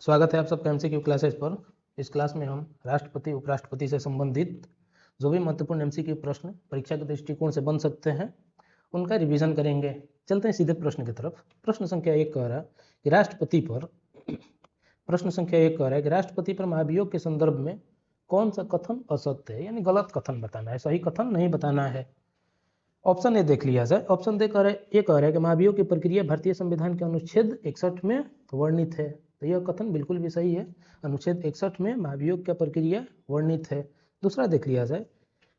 स्वागत है आप सबका एमसीक्यू क्लासेस पर। इस क्लास में हम राष्ट्रपति उपराष्ट्रपति से संबंधित जो भी महत्वपूर्ण एमसीक्यू प्रश्न परीक्षा के दृष्टिकोण से बन सकते हैं उनका रिवीजन करेंगे। चलते हैं सीधे प्रश्न की तरफ। प्रश्न संख्या 1 कह रहा है कि राष्ट्रपति पर महाभियोग के संदर्भ में कौन सा कथन असत्य है, यानी गलत कथन बताना है, सही कथन नहीं बताना है। ऑप्शन ए देख लिया जाए। ऑप्शन ए कह रहा है कि महाभियोग की प्रक्रिया भारतीय संविधान के अनुच्छेद 61 में वर्णित है। तो यह कथन बिल्कुल भी सही है। अनुच्छेद 61 में महाभियोग का प्रक्रिया वर्णित है। दूसरा देख लिया जाए।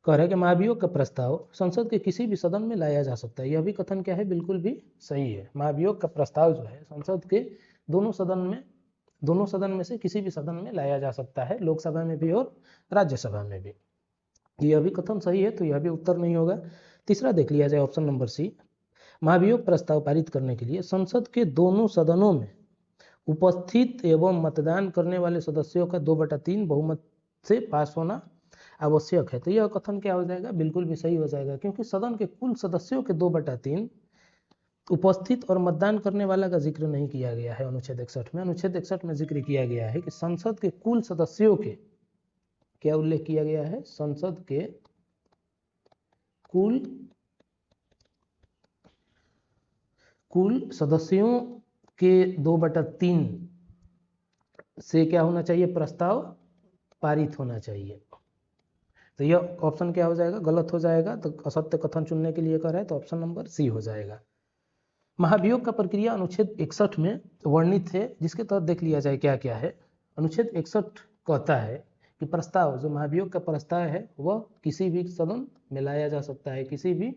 कह रहा है कि महाभियोग का प्रस्ताव संसद के किसी भी सदन में लाया जा सकता है। यह भी कथन क्या है, बिल्कुल भी सही है। महाभियोग का प्रस्ताव जो है संसद के दोनों सदन में से किसी भी सदन में लाया जा सकता है, लोकसभा में भी और राज्यसभा में भी। यह भी कथन सही है, तो यह भी उत्तर नहीं होगा। तीसरा देख लिया जाए, ऑप्शन नंबर सी। महाभियोग प्रस्ताव पारित करने के लिए संसद के दोनों सदनों में उपस्थित एवं मतदान करने वाले सदस्यों का 2/3 बहुमत से पास होना आवश्यक है। तो यह कथन क्या हो जाएगा, बिल्कुल भी सही हो जाएगा, क्योंकि सदन के कुल सदस्यों के 2/3 उपस्थित और मतदान करने वाला का जिक्र नहीं किया गया है अनुच्छेद 61 में। अनुच्छेद 61 में जिक्र किया गया है कि संसद के कुल सदस्यों के, क्या उल्लेख किया गया है, संसद के कुल सदस्यों के 2/3 से क्या होना चाहिए, प्रस्ताव पारित होना चाहिए। तो यह ऑप्शन क्या हो जाएगा, गलत हो जाएगा। तो असत्य कथन चुनने के लिए कह रहा है तो ऑप्शन नंबर सी हो जाएगा। महाभियोग का प्रक्रिया अनुच्छेद 61 में वर्णित है, जिसके तहत देख लिया जाए क्या क्या है। अनुच्छेद 61 कहता है कि प्रस्ताव, जो महाभियोग का प्रस्ताव है वह किसी भी सदन में लाया जा सकता है, किसी भी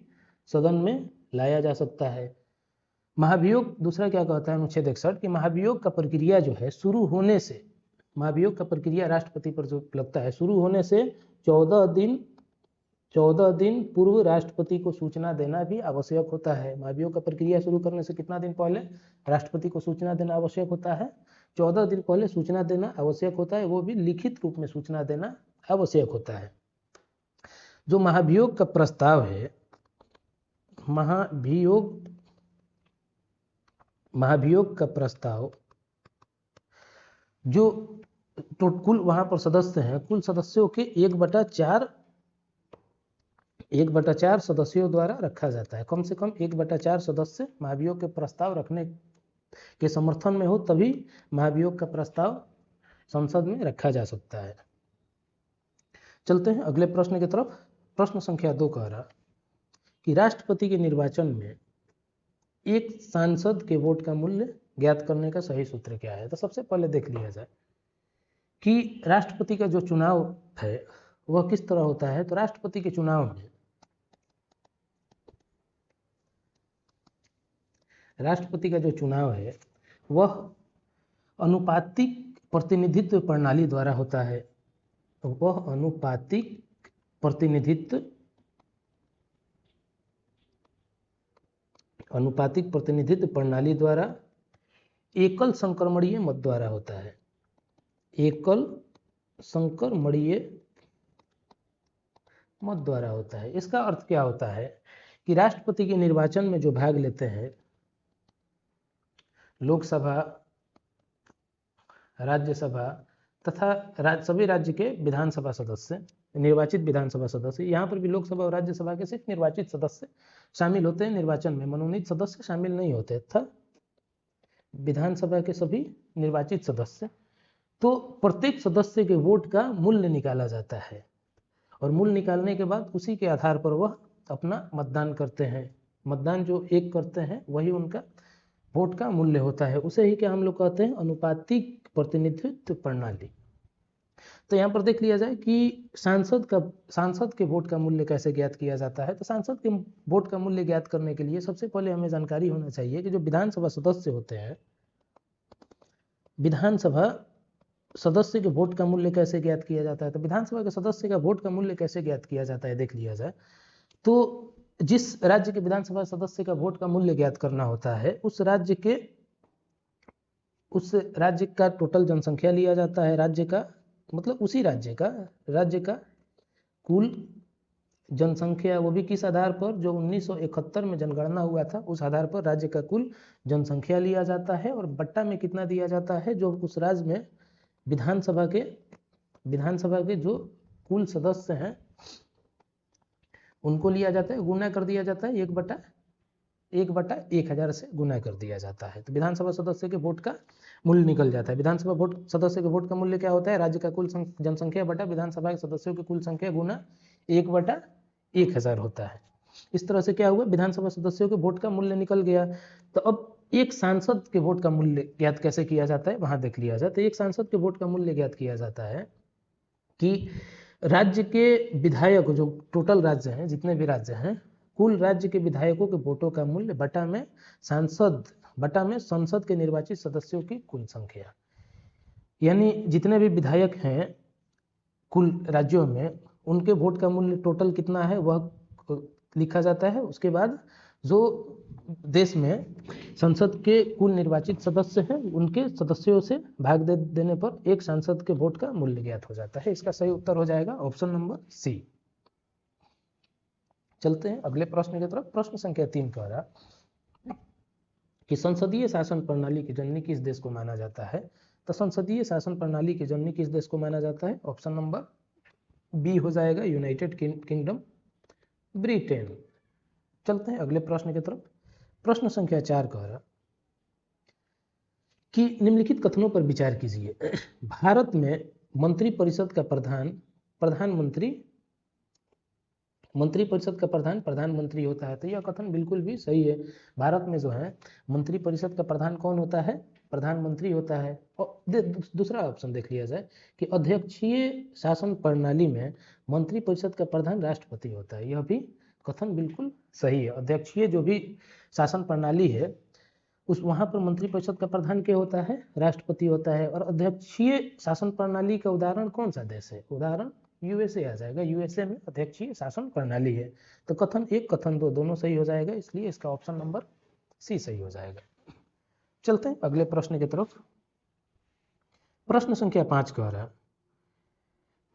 सदन में लाया जा सकता है। महाभियोग दूसरा क्या कहता है अनुच्छेद 61 कि महाभियोग का प्रक्रिया जो है शुरू होने से, महाभियोग का प्रक्रिया राष्ट्रपति पर जो लगता है, शुरू होने से 14 दिन पूर्व राष्ट्रपति को सूचना देना भी आवश्यक होता है। महाभियोग का प्रक्रिया शुरू करने से कितना दिन पहले राष्ट्रपति को सूचना देना आवश्यक होता है, 14 दिन पहले सूचना देना आवश्यक होता है, वो भी लिखित रूप में सूचना देना आवश्यक होता है। जो महाभियोग का प्रस्ताव है, महाभियोग का प्रस्ताव जो तो कुल वहां पर सदस्य हैं, कुल सदस्यों के 1/4 सदस्यों द्वारा रखा जाता है। कम से कम 1/4 सदस्य महाभियोग के प्रस्ताव रखने के समर्थन में हो, तभी महाभियोग का प्रस्ताव संसद में रखा जा सकता है। चलते हैं अगले प्रश्न की तरफ। प्रश्न संख्या 2 कह रहा कि राष्ट्रपति के निर्वाचन में एक सांसद के वोट का मूल्य ज्ञात करने का सही सूत्र क्या है। तो सबसे पहले देख लिया जाए कि राष्ट्रपति का जो चुनाव है वह किस तरह होता है। तो राष्ट्रपति के चुनाव में राष्ट्रपति का जो चुनाव है वह अनुपातिक प्रतिनिधित्व प्रणाली द्वारा होता है। वह अनुपातिक प्रतिनिधित्व प्रणाली द्वारा एकल संक्रमणीय मत द्वारा होता है। एकल संक्रमणीय मत द्वारा होता है। इसका अर्थ क्या होता है कि राष्ट्रपति के निर्वाचन में जो भाग लेते हैं लोकसभा, राज्यसभा तथा सभी राज्य के विधानसभा सदस्य, निर्वाचित विधानसभा सदस्य, यहाँ पर भी लोकसभा और राज्यसभा के सिर्फ निर्वाचित सदस्य शामिल होते हैं निर्वाचन में, मनोनीत सदस्य शामिल नहीं होते, तथा विधानसभा के सभी निर्वाचित सदस्य। तो प्रत्येक सदस्य के वोट का मूल्य निकाला जाता है और मूल्य निकालने के बाद उसी के आधार पर वह अपना मतदान करते हैं। मतदान जो एक करते हैं वही उनका वोट का मूल्य होता है। उसे ही क्या हम लोग कहते हैं, अनुपातिक प्रतिनिधित्व प्रणाली। तो यहाँ पर देख लिया जाए कि सांसद के वोट का मूल्य कैसे ज्ञात किया जाता है। तो सांसद के वोट का मूल्य ज्ञात करने के लिए सबसे पहले हमें जानकारी होना चाहिए कि जो विधानसभा सदस्य होते हैं, विधानसभा सदस्य के वोट का मूल्य कैसे ज्ञात किया जाता है। तो विधानसभा के सदस्य का वोट का मूल्य कैसे ज्ञात किया जाता है देख लिया जाए। तो जिस राज्य के विधानसभा सदस्य का वोट का मूल्य ज्ञात करना होता है, उस राज्य का टोटल जनसंख्या लिया जाता है। राज्य का मतलब उसी राज्य का कुल जनसंख्या, वो भी किस आधार पर, जो 1971 में जनगणना हुआ था उस आधार पर राज्य का कुल जनसंख्या लिया जाता है, और बट्टा में कितना दिया जाता है, जो उस राज्य में विधानसभा के जो कुल सदस्य हैं उनको लिया जाता है, गुना कर दिया जाता है, 1/1000 से गुना कर दिया जाता है। तो विधानसभा सदस्य के वोट का मूल्य निकल जाता है। विधानसभा वोट सदस्य के वोट का मूल्य क्या होता है, राज्य का कुल जनसंख्या बटा विधानसभा के सदस्यों की कुल संख्या गुना 1/1000 होता है। इस तरह से क्या हुआ, विधानसभा सदस्यों के वोट का मूल्य निकल गया। तो अब एक सांसद के वोट का मूल्य ज्ञात कैसे किया जाता है, वहां देख लिया जाए। तो एक सांसद के वोट का मूल्य ज्ञात किया जाता है कि राज्य के विधायक, जो टोटल राज्य हैं, जितने भी राज्य हैं, कुल राज्य के विधायकों के वोटों का मूल्य बटा में संसद के निर्वाचित सदस्यों की कुल संख्या, यानी जितने भी विधायक हैं कुल राज्यों में, उनके वोट का मूल्य टोटल कितना है वह लिखा जाता है। उसके बाद जो देश में संसद के कुल निर्वाचित सदस्य हैं उनके सदस्यों से भाग दे देने पर एक सांसद के वोट का मूल्य ज्ञात हो जाता है। इसका सही उत्तर हो जाएगा ऑप्शन नंबर सी। चलते हैं अगले प्रश्न की तरफ। प्रश्न संख्या 3 कह रहा कि संसदीय शासन प्रणाली की जननी किस देश को माना जाता है। तो संसदीय शासन प्रणाली की जननी किस देश को माना जाता है, ऑप्शन नंबर बी हो जाएगा, यूनाइटेड किंगडम, ब्रिटेन। चलते हैं अगले प्रश्न की तरफ। प्रश्न संख्या 4 कह रहा कि निम्नलिखित कथनों पर विचार कीजिए। भारत में मंत्रिपरिषद का प्रधान प्रधानमंत्री होता है। तो यह कथन बिल्कुल भी सही है। भारत में जो है मंत्रिपरिषद का प्रधान कौन होता है, प्रधानमंत्री होता है। और दूसरा ऑप्शन देख लिया जाए कि अध्यक्षीय शासन प्रणाली में मंत्रिपरिषद का प्रधान राष्ट्रपति होता है। यह भी कथन बिल्कुल सही है। अध्यक्षीय जो भी शासन प्रणाली है उस वहाँ पर मंत्रिपरिषद का प्रधान क्या होता है, राष्ट्रपति होता है। और अध्यक्षीय शासन प्रणाली का उदाहरण कौन सा देश है, उदाहरण यूएसए आ जाएगा। यूएसए में अध्यक्षीय शासन प्रणाली है। तो कथन 1 कथन 2 दोनों सही हो जाएगा, इसलिए इसका ऑप्शन नंबर सी सही हो जाएगा। चलते हैं अगले प्रश्न की तरफ। प्रश्न संख्या 5 कह रहा है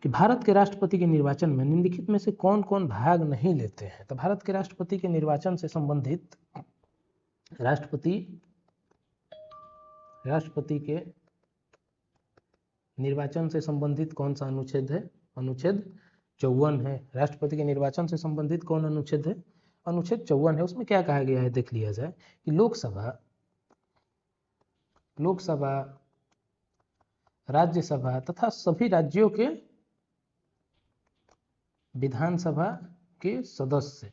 कि भारत के राष्ट्रपति के निर्वाचन में निम्नलिखित में से कौन कौन भाग नहीं लेते हैं। तो भारत के राष्ट्रपति के निर्वाचन से संबंधित राष्ट्रपति के निर्वाचन से संबंधित कौन सा अनुच्छेद है, अनुच्छेद 54 है। राष्ट्रपति के निर्वाचन से संबंधित कौन अनुच्छेद है, अनुच्छेद 54 है। उसमें क्या कहा गया है देख लिया जाए कि लोकसभा, राज्यसभा तथा सभी राज्यों के विधानसभा के सदस्य,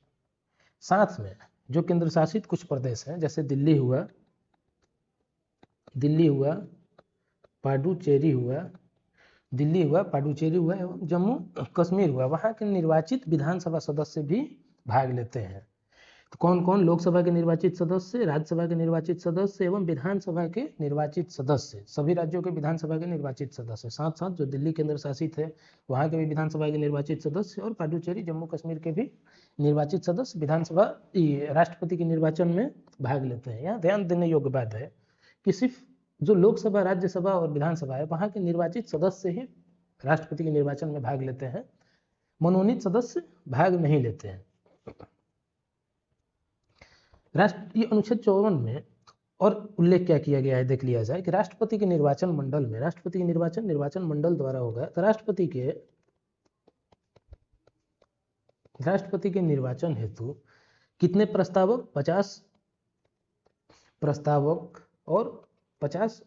साथ में जो केंद्र शासित कुछ प्रदेश हैं जैसे दिल्ली हुआ, पांडुचेरी हुआ एवं जम्मू कश्मीर हुआ, वहाँ के निर्वाचित विधानसभा सदस्य भी भाग लेते हैं। तो कौन कौन, लोकसभा के निर्वाचित सदस्य, राज्यसभा के निर्वाचित सदस्य एवं विधानसभा के निर्वाचित सदस्य, सभी राज्यों के विधानसभा के निर्वाचित सदस्य, साथ साथ जो दिल्ली केंद्र शासित है वहाँ के भी विधानसभा के निर्वाचित सदस्य, और पांडुचेरी जम्मू कश्मीर के भी निर्वाचित सदस्य विधानसभा राष्ट्रपति के निर्वाचन में भाग लेते हैं। यहाँ ध्यान देने योग्य बात है कि सिर्फ जो लोकसभा, राज्यसभा और विधानसभा है वहाँ के निर्वाचित सदस्य ही राष्ट्रपति के निर्वाचन में भाग लेते हैं, मनोनीत सदस्य भाग नहीं लेते हैं। राष्ट्रीय अनुच्छेद 54 में और उल्लेख क्या किया गया है देख लिया जाए कि राष्ट्रपति के निर्वाचन मंडल में, राष्ट्रपति के निर्वाचन मंडल द्वारा होगा। तो राष्ट्रपति के निर्वाचन हेतु कितने प्रस्तावक, 50 प्रस्तावक और 50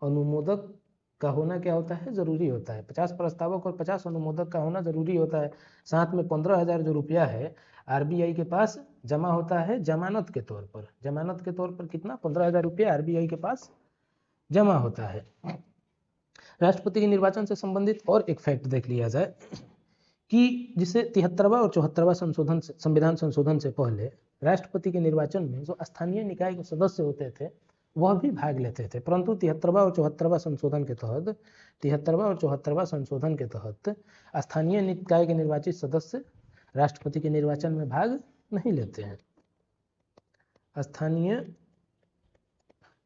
अनुमोदक का होना क्या होता है, जरूरी होता है। 50 प्रस्तावक और 50 अनुमोदक का होना जरूरी होता है। साथ में 15,000 जो रुपया है आरबीआई के पास जमा होता है जमानत के तौर पर। जमानत के तौर पर कितना, 15,000 रुपया आरबीआई के पास जमा होता है। राष्ट्रपति के निर्वाचन से संबंधित और एक फैक्ट देख लिया जाए कि जिसे 73वां और 74वां संविधान संशोधन से पहले राष्ट्रपति के निर्वाचन में जो स्थानीय निकाय के सदस्य होते थे वह भी भाग लेते थे, परंतु 73वां और 74वां संशोधन के तहत स्थानीय निकाय के निर्वाचित सदस्य राष्ट्रपति के निर्वाचन में भाग नहीं लेते हैं। स्थानीय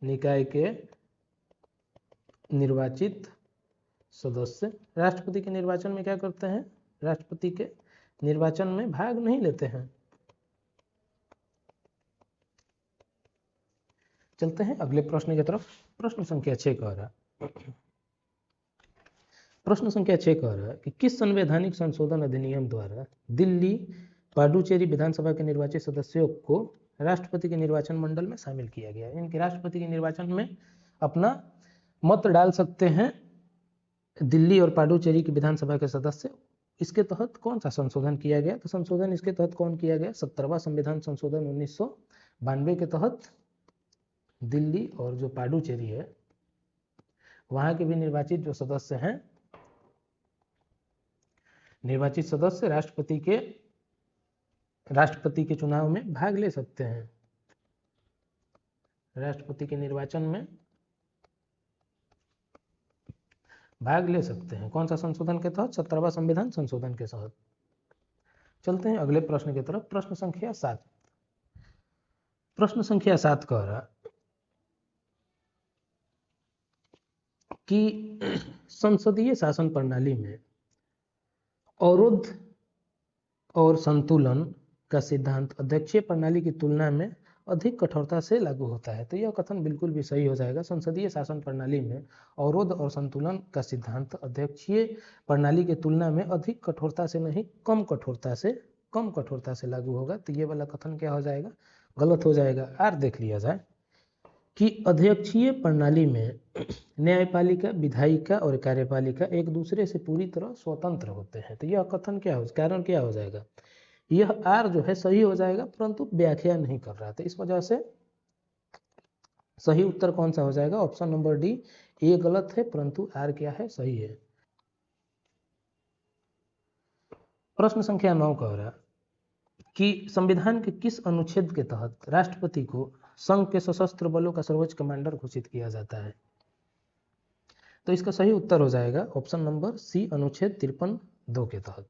निकाय के निर्वाचित सदस्य राष्ट्रपति के निर्वाचन में क्या करते हैं, राष्ट्रपति के निर्वाचन में भाग नहीं लेते हैं। चलते हैं अगले प्रश्न की तरफ। प्रश्न संख्या 6 कह रहा प्रश्न संख्या 6 कह रहा है कि किस संवैधानिक संशोधन अधिनियम द्वारा दिल्ली पांडुचेरी विधानसभा के निर्वाचित सदस्यों को राष्ट्रपति के निर्वाचन मंडल में शामिल किया गया। इनके राष्ट्रपति के निर्वाचन में अपना मत डाल सकते हैं दिल्ली और पांडुचेरी की विधानसभा के सदस्य। इसके तहत कौन सा संशोधन किया गया? तो संशोधन इसके तहत कौन किया गया? 17वां संविधान संशोधन 1992 के तहत दिल्ली और जो पांडुचेरी है वहां के भी निर्वाचित जो सदस्य हैं, निर्वाचित सदस्य राष्ट्रपति के चुनाव में भाग ले सकते हैं, राष्ट्रपति के निर्वाचन में भाग ले सकते हैं। कौन सा संशोधन के तहत? 17वां संविधान संशोधन के तहत। चलते हैं अगले प्रश्न की तरफ। प्रश्न संख्या 7। प्रश्न संख्या 7 कह रहा कि संसदीय शासन प्रणाली में अवरोध और संतुलन का सिद्धांत अध्यक्षीय प्रणाली की तुलना में अधिक कठोरता से लागू होता है। तो यह कथन बिल्कुल भी सही हो जाएगा। संसदीय शासन प्रणाली में अवरोध और संतुलन का सिद्धांत अध्यक्षीय प्रणाली की तुलना में अधिक कठोरता से नहीं, कम कठोरता से लागू होगा। तो ये वाला कथन क्या हो जाएगा? गलत हो जाएगा। आर देख लिया जाए कि अध्यक्षीय प्रणाली में न्यायपालिका, विधायिका और कार्यपालिका एक दूसरे से पूरी तरह स्वतंत्र होते हैं। तो यह कथन क्या हो, कारण क्या हो जाएगा? यह आर जो है सही हो जाएगा, परंतु व्याख्या नहीं कर रहा था, इस वजह से सही उत्तर कौन सा हो जाएगा? Option number D. ए गलत है, परंतु आर क्या है? सही है। प्रश्न संख्या 9 कह रहा कि संविधान के किस अनुच्छेद के तहत राष्ट्रपति को संघ के सशस्त्र बलों का सर्वोच्च कमांडर घोषित किया जाता है? तो इसका सही उत्तर हो जाएगा ऑप्शन नंबर सी, अनुच्छेद 53(2) के तहत।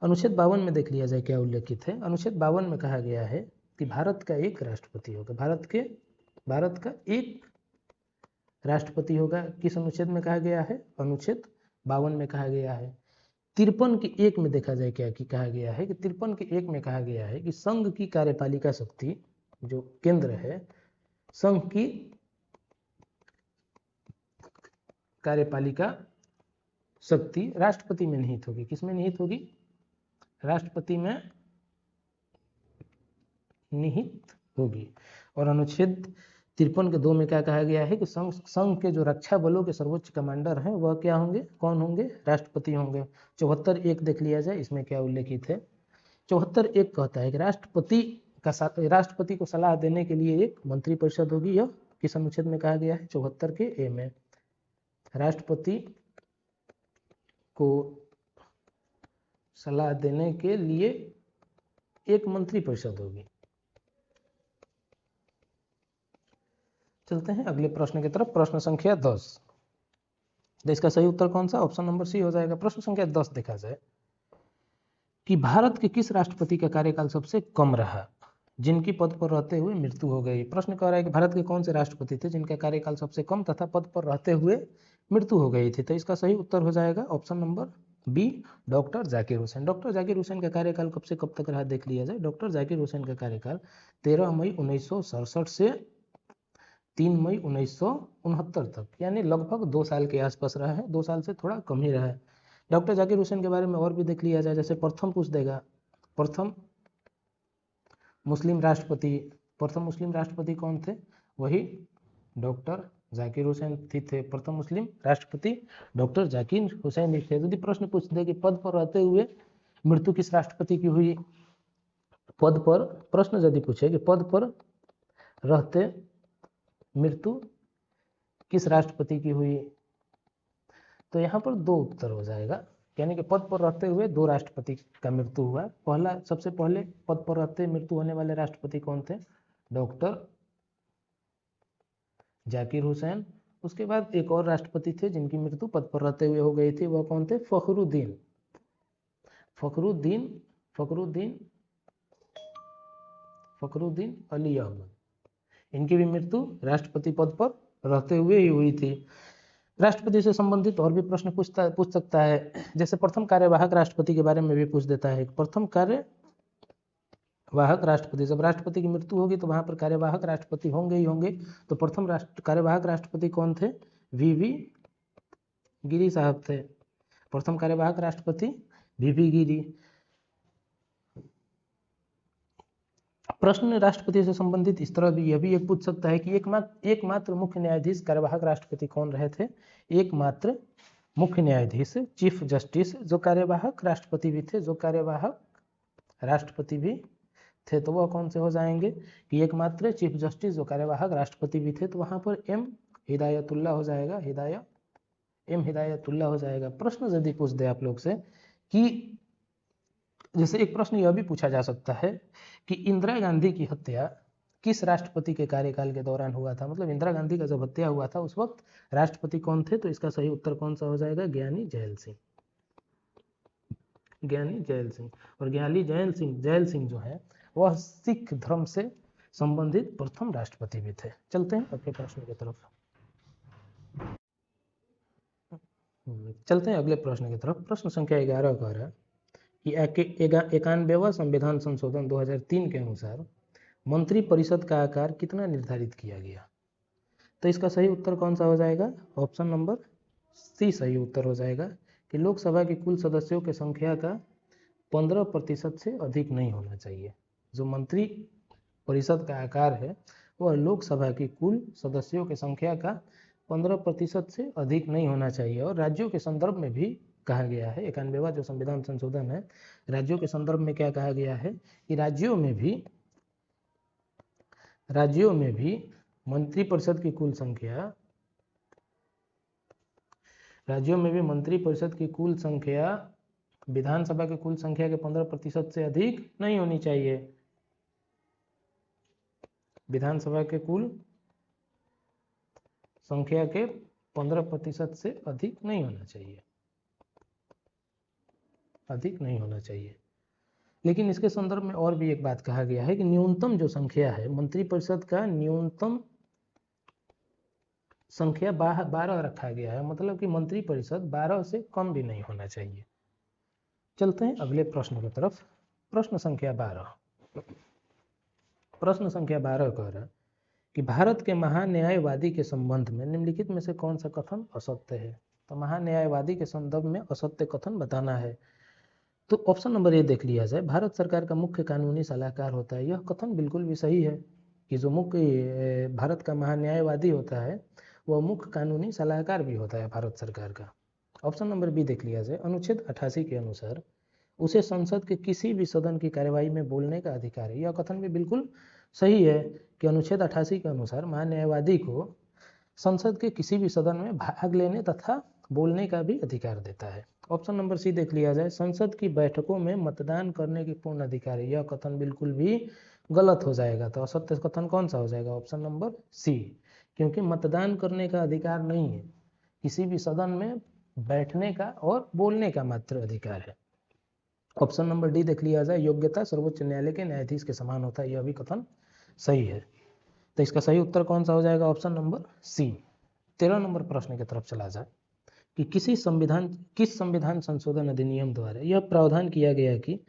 अनुच्छेद 52 में देख लिया जाए क्या उल्लेखित है। अनुच्छेद 52 में कहा गया है कि भारत का एक राष्ट्रपति होगा। भारत का एक राष्ट्रपति होगा। किस अनुच्छेद में कहा गया है? अनुच्छेद 52 में कहा गया है। 53 की 1 में देखा जाए क्या कि कहा गया है कि 53 की 1 में कहा गया है कि संघ की कार्यपालिका शक्ति जो केंद्र है, संघ की कार्यपालिका शक्ति राष्ट्रपति में निहित होगी। किसमें निहित होगी? राष्ट्रपति में निहित होगी। और अनुच्छेद 53 के 2 में क्या कहा गया है कि संघ के जो रक्षा बलों के सर्वोच्च कमांडर हैं वह क्या होंगे? कौन होंगे? राष्ट्रपति होंगे। 74(1) देख लिया जाए, इसमें क्या उल्लेखित है? 74(1) कहता है कि राष्ट्रपति को सलाह देने के लिए एक मंत्रिपरिषद होगी। यह किस अनुच्छेद में कहा गया है? 74 के ए में। राष्ट्रपति को सलाह देने के लिए एक मंत्रिपरिषद होगी। चलते हैं अगले प्रश्न की तरफ। प्रश्न संख्या 10। तो इसका सही उत्तर कौन सा? ऑप्शन नंबर सी हो जाएगा। प्रश्न संख्या 10 देखा जाए कि भारत के किस राष्ट्रपति का कार्यकाल सबसे कम रहा जिनकी पद पर रहते हुए मृत्यु हो गई? प्रश्न कह रहा है कि भारत के कौन से राष्ट्रपति थे जिनका कार्यकाल सबसे कम तथा पद पर रहते हुए मृत्यु हो गई थी? तो इसका सही उत्तर हो जाएगा option number B, doctor Zakir Hussain. Doctor Zakir Hussain का कार्यकाल कब से कब तक रहा देख लिया जाए। डॉक्टर जाकिर हुसैन का कार्यकाल 13 मई 1967 से 3 मई 1969 तक, यानी लगभग 2 साल के आसपास रहा है। 2 साल से थोड़ा कम ही रहा है। डॉक्टर जाकिर हुसैन के बारे में और भी देख लिया जाए, जैसे प्रथम पूछ देगा, प्रथम मुस्लिम राष्ट्रपति कौन थे? वही डॉक्टर जाकिर हुसैन थे। प्रथम मुस्लिम राष्ट्रपति डॉक्टर जाकिर हुसैन थे। यदि प्रश्न पूछ दे कि पद पर रहते हुए मृत्यु किस राष्ट्रपति की हुई, पद पर प्रश्न यदि पूछे कि पद पर रहते मृत्यु किस राष्ट्रपति की हुई, तो यहाँ पर 2 उत्तर हो जाएगा, यानी कि पद पर रहते हुए 2 राष्ट्रपति का मृत्यु हुआ। पहला, सबसे पहले पद पर रहते मृत्यु होने वाले राष्ट्रपति कौन थे? डॉक्टर जाकिर हुसैन। उसके बाद एक और राष्ट्रपति थे जिनकी मृत्यु पद पर रहते हुए हो गई थी, वह कौन थे? फखरुद्दीन अली अहमद। इनकी भी मृत्यु राष्ट्रपति पद पर रहते हुए ही हुई थी। राष्ट्रपति से संबंधित और भी प्रश्न पूछ सकता है, जैसे प्रथम कार्यवाहक राष्ट्रपति के बारे में भी पूछ देता है। प्रथम कार्यवाहक राष्ट्रपति, जब राष्ट्रपति की मृत्यु होगी तो वहां पर कार्यवाहक राष्ट्रपति होंगे ही होंगे। तो प्रथम कार्यवाहक राष्ट्रपति कौन थे? वीवी गिरी साहब थे। प्रथम कार्यवाहक राष्ट्रपति वीवी गिरी। प्रश्न राष्ट्रपति से संबंधित इस तरह भी यह भी एक पूछ सकता है कि एकमात्र मुख्य न्यायाधीश कार्यवाहक राष्ट्रपति कौन रहे थे? एकमात्र मुख्य न्यायाधीश चीफ जस्टिस जो कार्यवाहक राष्ट्रपति भी थे, जो कार्यवाहक राष्ट्रपति भी थे, तो वह कौन से हो जाएंगे कि एकमात्र चीफ जस्टिस जो कार्यवाहक राष्ट्रपति भी थे, तो वहां पर एम हिदायतुल्ला हो जाएगा, एम हिदायतुल्ला हो जाएगा। प्रश्न यदि पूछ दे आप लोग से कि जैसे एक प्रश्न यह भी पूछा जा सकता है कि इंदिरा गांधी की हत्या किस राष्ट्रपति के कार्यकाल के दौरान हुआ था, मतलब इंदिरा गांधी का जब हत्या हुआ था उस वक्त राष्ट्रपति कौन थे? तो इसका सही उत्तर कौन सा हो जाएगा? ज्ञानी जैल सिंह, ज्ञानी जैल सिंह। और ज्ञानी जैल सिंह जो है वह सिख धर्म से संबंधित प्रथम राष्ट्रपति भी थे। चलते हैं अगले प्रश्न की तरफ, चलते हैं अगले प्रश्न की तरफ। प्रश्न संख्या 11 कह रहा है कि 91वां संविधान संशोधन 2003 के अनुसार मंत्रिपरिषद का आकार कितना निर्धारित किया गया? तो इसका सही उत्तर कौन सा हो जाएगा? ऑप्शन नंबर सी सही उत्तर हो जाएगा कि लोकसभा की कुल सदस्यों की संख्या का 15% से अधिक नहीं होना चाहिए। जो मंत्री परिषद का आकार है वह लोकसभा की कुल सदस्यों की संख्या का 15% से अधिक नहीं होना चाहिए। और राज्यों के संदर्भ में भी कहा गया है, 91वां जो संविधान संशोधन है, राज्यों के संदर्भ में क्या कहा गया है कि राज्यों में भी मंत्रिपरिषद की कुल संख्या, राज्यों में भी मंत्रिपरिषद की कुल संख्या विधानसभा की कुल संख्या के 15% से अधिक नहीं होनी चाहिए। विधानसभा के कुल संख्या के 15% से अधिक नहीं होना चाहिए, अधिक नहीं होना चाहिए। लेकिन इसके संदर्भ में और भी एक बात कहा गया है कि न्यूनतम जो संख्या है मंत्रिपरिषद का, न्यूनतम संख्या 12 रखा गया है, मतलब कि मंत्रिपरिषद 12 से कम भी नहीं होना चाहिए। चलते हैं अगले प्रश्न की तरफ। प्रश्न संख्या 12 कह रहा है कि भारत के महान्यायवादी के संबंध में निम्नलिखित में से कौन सा कथन असत्य है? तो महान्यायवादी के संदर्भ में असत्य कथन बताना है। तो ऑप्शन नंबर ए देख लिया जाए, भारत सरकार का मुख्य कानूनी सलाहकार होता है। यह कथन बिल्कुल भी सही है कि जो मुख्य भारत का महान्यायवादी होता है वह मुख्य कानूनी सलाहकार भी होता है भारत सरकार का। ऑप्शन नंबर बी देख लिया जाए, अनुच्छेद 88 के अनुसार उसे संसद के किसी भी सदन की कार्यवाही में बोलने का अधिकार है। यह कथन भी बिल्कुल सही है कि अनुच्छेद 88 के अनुसार महान्यायवादी को संसद के किसी भी सदन में भाग लेने तथा बोलने का भी अधिकार देता है। ऑप्शन नंबर सी देख लिया जाए, संसद की बैठकों में मतदान करने की पूर्ण अधिकार है। यह कथन बिल्कुल भी गलत हो जाएगा। तो असत्य कथन कौन सा हो जाएगा? ऑप्शन नंबर सी, क्योंकि मतदान करने का अधिकार नहीं है, किसी भी सदन में बैठने का और बोलने का मात्र अधिकार है। ऑप्शन नंबर डी देख लिया जाए, योग्यता सर्वोच्च न्यायालय के न्यायाधीश के समान होता है। यह भी कथन सही है। तो इसका सही उत्तर कौन सा हो जाएगा? ऑप्शन नंबर सी। 13 नंबर प्रश्न की तरफ चला जाए कि किस संविधान संशोधन अधिनियम द्वारा यह प्रावधान किया गया कि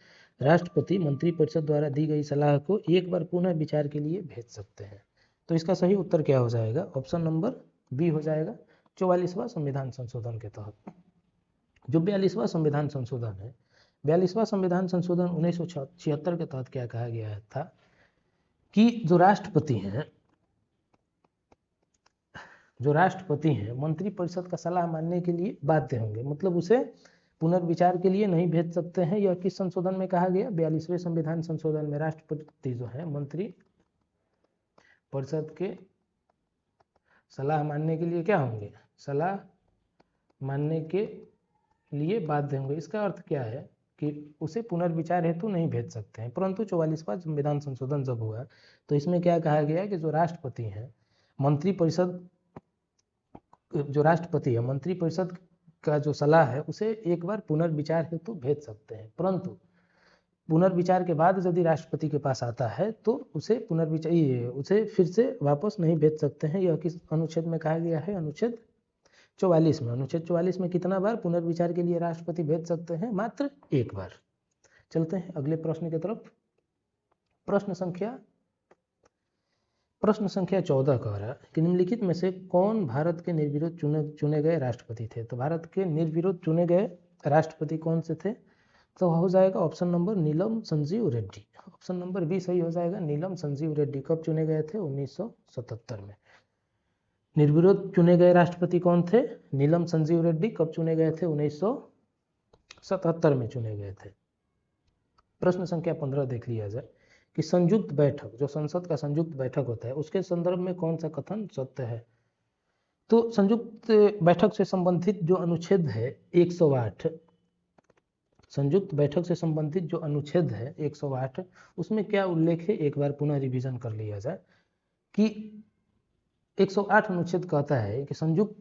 राष्ट्रपति मंत्रिपरिषद द्वारा दी गई सलाह को एक बार पुनः विचार के लिए भेज सकते हैं। तो इसका सही उत्तर क्या हो जाएगा? ऑप्शन नंबर बी हो जाएगा, 44वां संविधान संशोधन के तहत। जो 42वां संविधान संशोधन है, 42वां संविधान संशोधन 1976 के तहत क्या कहा गया था कि जो राष्ट्रपति हैं मंत्रिपरिषद का सलाह मानने के लिए बाध्य होंगे, मतलब उसे पुनर्विचार के लिए नहीं भेज सकते हैं। यह किस संशोधन में कहा गया? 42वें संविधान संशोधन में राष्ट्रपति जो है मंत्री परिषद के सलाह मानने के लिए क्या होंगे? सलाह मानने के लिए बाध्य होंगे। इसका अर्थ क्या है कि उसे पुनर्विचार हेतु नहीं भेज सकते हैं। परंतु 44वां संविधान संशोधन जब हुआ तो इसमें क्या कहा गया कि जो राष्ट्रपति है मंत्रिपरिषद का जो सलाह है उसे एक बार पुनर्विचार हेतु भेज सकते हैं, परंतु पुनर्विचार के बाद यदि राष्ट्रपति के पास आता है तो उसे उसे फिर से वापस नहीं भेज सकते हैं। यह किस अनुच्छेद में कहा गया है? अनुच्छेद 44 में, अनुच्छेद 44 में कितना बार पुनर्विचार के लिए राष्ट्रपति भेज सकते हैं? मात्र एक बार। चलते हैं अगले प्रश्न की तरफ। प्रश्न संख्या 14 कह रहा है कि निम्नलिखित में से कौन भारत के निर्विरोध चुने गए राष्ट्रपति थे? तो भारत के निर्विरोध चुने गए राष्ट्रपति कौन से थे? तो हो जाएगा option number Neelam Sanjiva Reddy. Option number B सही हो जाएगा, नीलम संजीव रेड्डी। कब चुने गए थे? 1977 में। निर्विरोध चुने गए राष्ट्रपति कौन थे? नीलम संजीव रेड्डी। कब चुने गए थे? 1977 में चुने गए थे। प्रश्न संख्या 15 देख लिया जाए कि संयुक्त बैठक, जो संसद का संयुक्त बैठक होता है, उसके संदर्भ में कौन सा कथन सत्य है? तो संयुक्त बैठक से संबंधित जो अनुच्छेद है 108, संयुक्त बैठक से संबंधित जो अनुच्छेद है 108, उसमें क्या उल्लेख है? एक बार पुनः रिवीजन कर लिया जाए कि 108 अनुच्छेद कहता है कि संयुक्त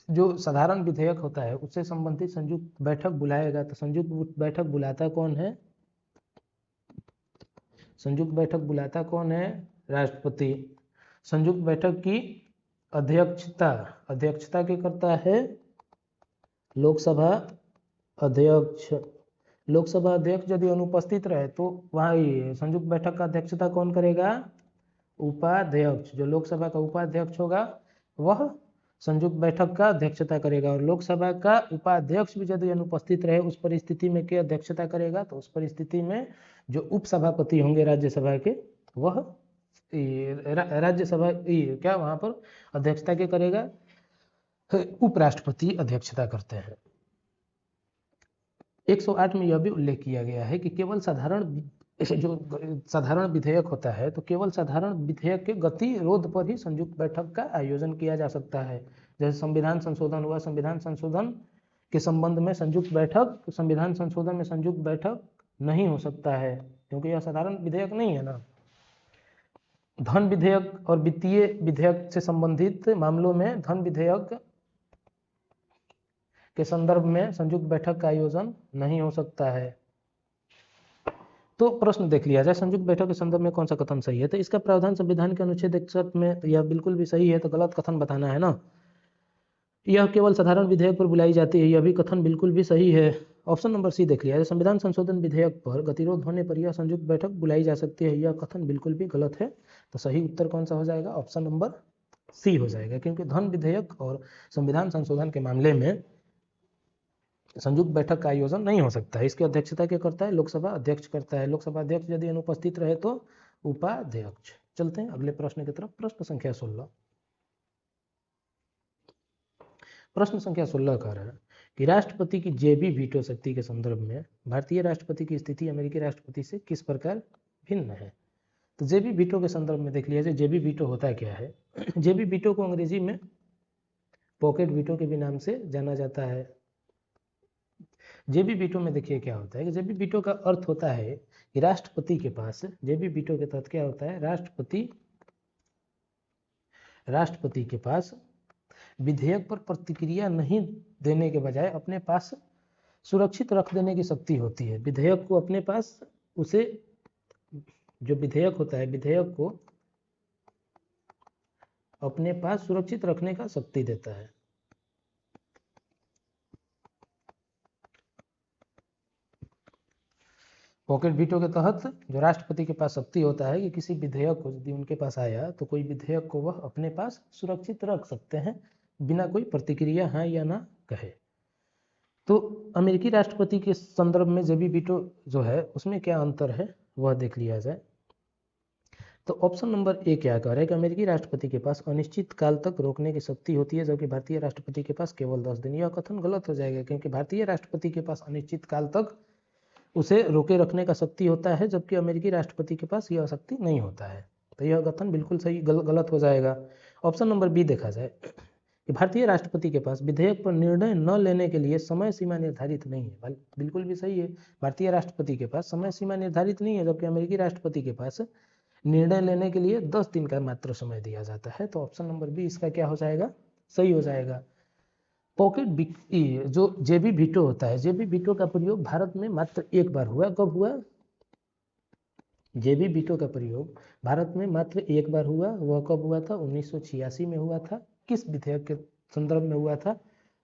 जो साधारण विधेयक होता है उससे संबंधित संयुक्त बैठक बुलाएगा। तो संयुक्त बैठक बुलाता कौन है? संयुक्त बैठक बुलाता कौन है? राष्ट्रपति। संयुक्त बैठक की अध्यक्षता के करता है लोकसभा अध्यक्ष। लोकसभा अध्यक्ष यदि अनुपस्थित रहे तो वहाँ संयुक्त बैठक का अध्यक्षता कौन करेगा? उपाध्यक्ष। जो लोकसभा का उपाध्यक्ष होगा वह संयुक्त बैठक का अध्यक्षता करेगा, और लोकसभा का उपाध्यक्ष भी यदि अनुपस्थित रहे उस परिस्थिति में क्या अध्यक्षता करेगा? तो उस परिस्थिति में जो उपसभापति होंगे राज्यसभा के, वह राज्यसभा क्या वहाँ पर अध्यक्षता के करेगा? उपराष्ट्रपति अध्यक्षता करते हैं। 108 में यह भी उल्लेख किया गया है कि केवल साधारण विधेयक होता है तो केवल साधारण विधेयक के गतिरोध पर ही संयुक्त बैठक का आयोजन किया जा सकता है। जैसे संविधान संशोधन हुआ, संविधान संशोधन के संबंध में संयुक्त बैठक, संविधान संशोधन में संयुक्त बैठक नहीं हो सकता है क्योंकि यह साधारण विधेयक नहीं है ना। धन विधेयक और वित्तीय विधेयक से संबंधित मामलों में धन विधेयक के संदर्भ में संयुक्त बैठक का आयोजन नहीं हो सकता है। तो प्रश्न देख लिया जाए, संयुक्त बैठक के संदर्भ में कौन सा कथन सही है? तो इसका प्रावधान संविधान के अनुच्छेद 61 में, तो यह बिल्कुल भी सही है, तो गलत कथन बताना है ना। यह केवल साधारण विधेयक पर बुलाई जाती है, यह भी कथन बिल्कुल भी सही है। ऑप्शन नंबर सी देख लिया जाए, संविधान संशोधन विधेयक पर गतिरोध होने पर यह संयुक्त बैठक बुलाई जा सकती है, यह कथन बिल्कुल भी गलत है। तो सही उत्तर कौन सा हो जाएगा? ऑप्शन नंबर सी हो जाएगा, क्योंकि धन विधेयक और संविधान संशोधन के मामले में संयुक्त बैठक का आयोजन नहीं हो सकता है। इसकी अध्यक्षता क्या करता है? लोकसभा अध्यक्ष करता है। लोकसभा अध्यक्ष यदि अनुपस्थित रहे तो उपाध्यक्ष। चलते हैं अगले प्रश्न की तरफ। प्रश्न संख्या 16। प्रश्न संख्या 16 कह रहा है कि राष्ट्रपति की जेबी वीटो शक्ति के संदर्भ में भारतीय राष्ट्रपति की स्थिति अमेरिकी राष्ट्रपति से किस प्रकार भिन्न है? तो जेबी वीटो के संदर्भ में देख लिया जाए, जेबी वीटो होता क्या है? जेबी वीटो को अंग्रेजी में पॉकेट वीटो के भी नाम से जाना जाता है। जेबी वीटो में देखिए क्या होता है कि जेबी वीटो का अर्थ होता है कि राष्ट्रपति के पास, जेबी वीटो के तहत क्या होता है? राष्ट्रपति के पास विधेयक पर प्रतिक्रिया नहीं देने के बजाय अपने पास सुरक्षित रख देने की शक्ति होती है। विधेयक को अपने पास, उसे जो विधेयक होता है, विधेयक को अपने पास सुरक्षित रखने का शक्ति देता है। पॉकेट वीटो के तहत जो राष्ट्रपति के पास शक्ति होता है कि किसी विधेयक को यदि उनके पास आया तो कोई विधेयक को वह अपने पास सुरक्षित रख सकते हैं बिना कोई प्रतिक्रिया हाँ या ना कहे। तो अमेरिकी राष्ट्रपति के संदर्भ में जेबी वीटो जो है उसमें क्या अंतर है वह देख लिया जाए। तो ऑप्शन नंबर ए क्या कह रहा है कि अमेरिकी राष्ट्रपति के पास अनिश्चित काल तक रोकने की शक्ति होती है, जबकि भारतीय राष्ट्रपति के पास केवल 10 दिन। यह कथन गलत हो जाएगा, क्योंकि भारतीय राष्ट्रपति के पास अनिश्चित काल तक उसे रोके रखने का शक्ति होता है, जबकि अमेरिकी राष्ट्रपति के पास यह शक्ति नहीं होता है। तो यह कथन बिल्कुल सही गलत हो जाएगा। ऑप्शन नंबर बी देखा जाए कि भारतीय राष्ट्रपति के पास विधेयक पर निर्णय न लेने के लिए समय सीमा निर्धारित नहीं है, बिल्कुल भी सही है। भारतीय राष्ट्रपति के पास समय सीमा निर्धारित नहीं है, जबकि अमेरिकी राष्ट्रपति के पास निर्णय लेने के लिए 10 दिन का मात्र समय दिया जाता है। तो ऑप्शन नंबर बी इसका क्या हो जाएगा? सही हो जाएगा। पॉकेट जो जेबी वीटो होता है, जेबी वीटो का प्रयोग भारत में मात्र एक बार हुआ। कब हुआ? जेबी वीटो का प्रयोग भारत में मात्र एक बार हुआ। वह कब हुआ था? 1986 में हुआ था। किस विधेयक के संदर्भ में हुआ था।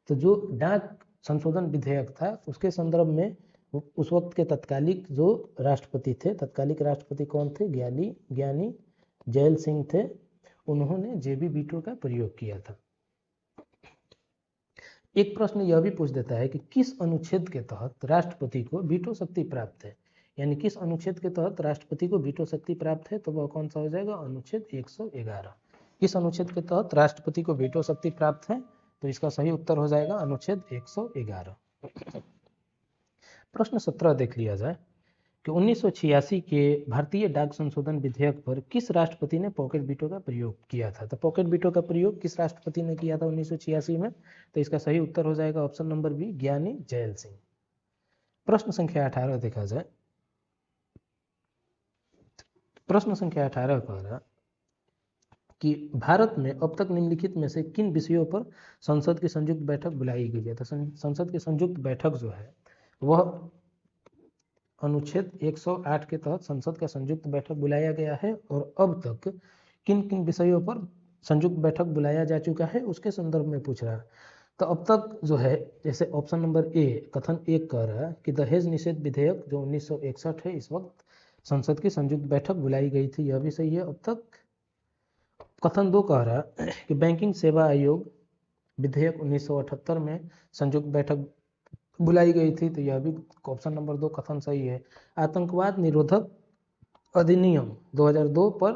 तो जो डाक संशोधन विधेयक था उसके संदर्भ में उस वक्त के तत्कालिक जो राष्ट्रपति थे, तत्कालिक राष्ट्रपति कौन थे, ज्ञानी जैल सिंह थे, उन्होंने जेबी वीटो का प्रयोग किया था। एक प्रश्न यह भी पूछ देता है कि किस अनुच्छेद के तहत राष्ट्रपति को वीटो शक्ति प्राप्त है, यानी किस अनुच्छेद के तहत राष्ट्रपति को वीटो शक्ति प्राप्त है, तो वह कौन सा हो जाएगा, अनुच्छेद 111। किस अनुच्छेद के तहत राष्ट्रपति को वीटो शक्ति प्राप्त है, तो इसका सही उत्तर हो जाएगा अनुच्छेद 111। प्रश्न 17 देख लिया जाए कि 1986 के भारतीय डाक संशोधन विधेयक पर किस राष्ट्रपति ने पॉकेट वीटो का प्रयोग किया था। तो पॉकेट वीटो का प्रयोग किस राष्ट्रपति ने किया था 1986 में, तो इसका सही उत्तर हो जाएगा ऑप्शन नंबर बी, ज्ञानी जैल सिंह। प्रश्न संख्या 18 देखा जाए। प्रश्न संख्या 18 कह रहा कि भारत में अब तक निम्नलिखित में से किन विषयों पर संसद की संयुक्त बैठक बुलाई गई है। तो संसद की संयुक्त बैठक जो है वह अनुच्छेद 108 के तहत संसद का संयुक्त बैठक बुलाया गया है, और अब तक किन किन विषयों पर संयुक्त बैठक बुलाया जा चुका है उसके संदर्भ में पूछ रहा है। तो अब तक जो है, जैसे ऑप्शन नंबर ए कथन 1 कह रहा है कि दहेज निषेध विधेयक जो 1961 है, इस वक्त संसद की संयुक्त बैठक बुलाई गई थी, यह भी सही है अब तक। कथन 2 कह रहा है कि बैंकिंग सेवा आयोग विधेयक 1978 में संयुक्त बैठक बुलाई गई थी, तो यह भी ऑप्शन नंबर 2 कथन सही है। आतंकवाद निरोधक अधिनियम 2002 पर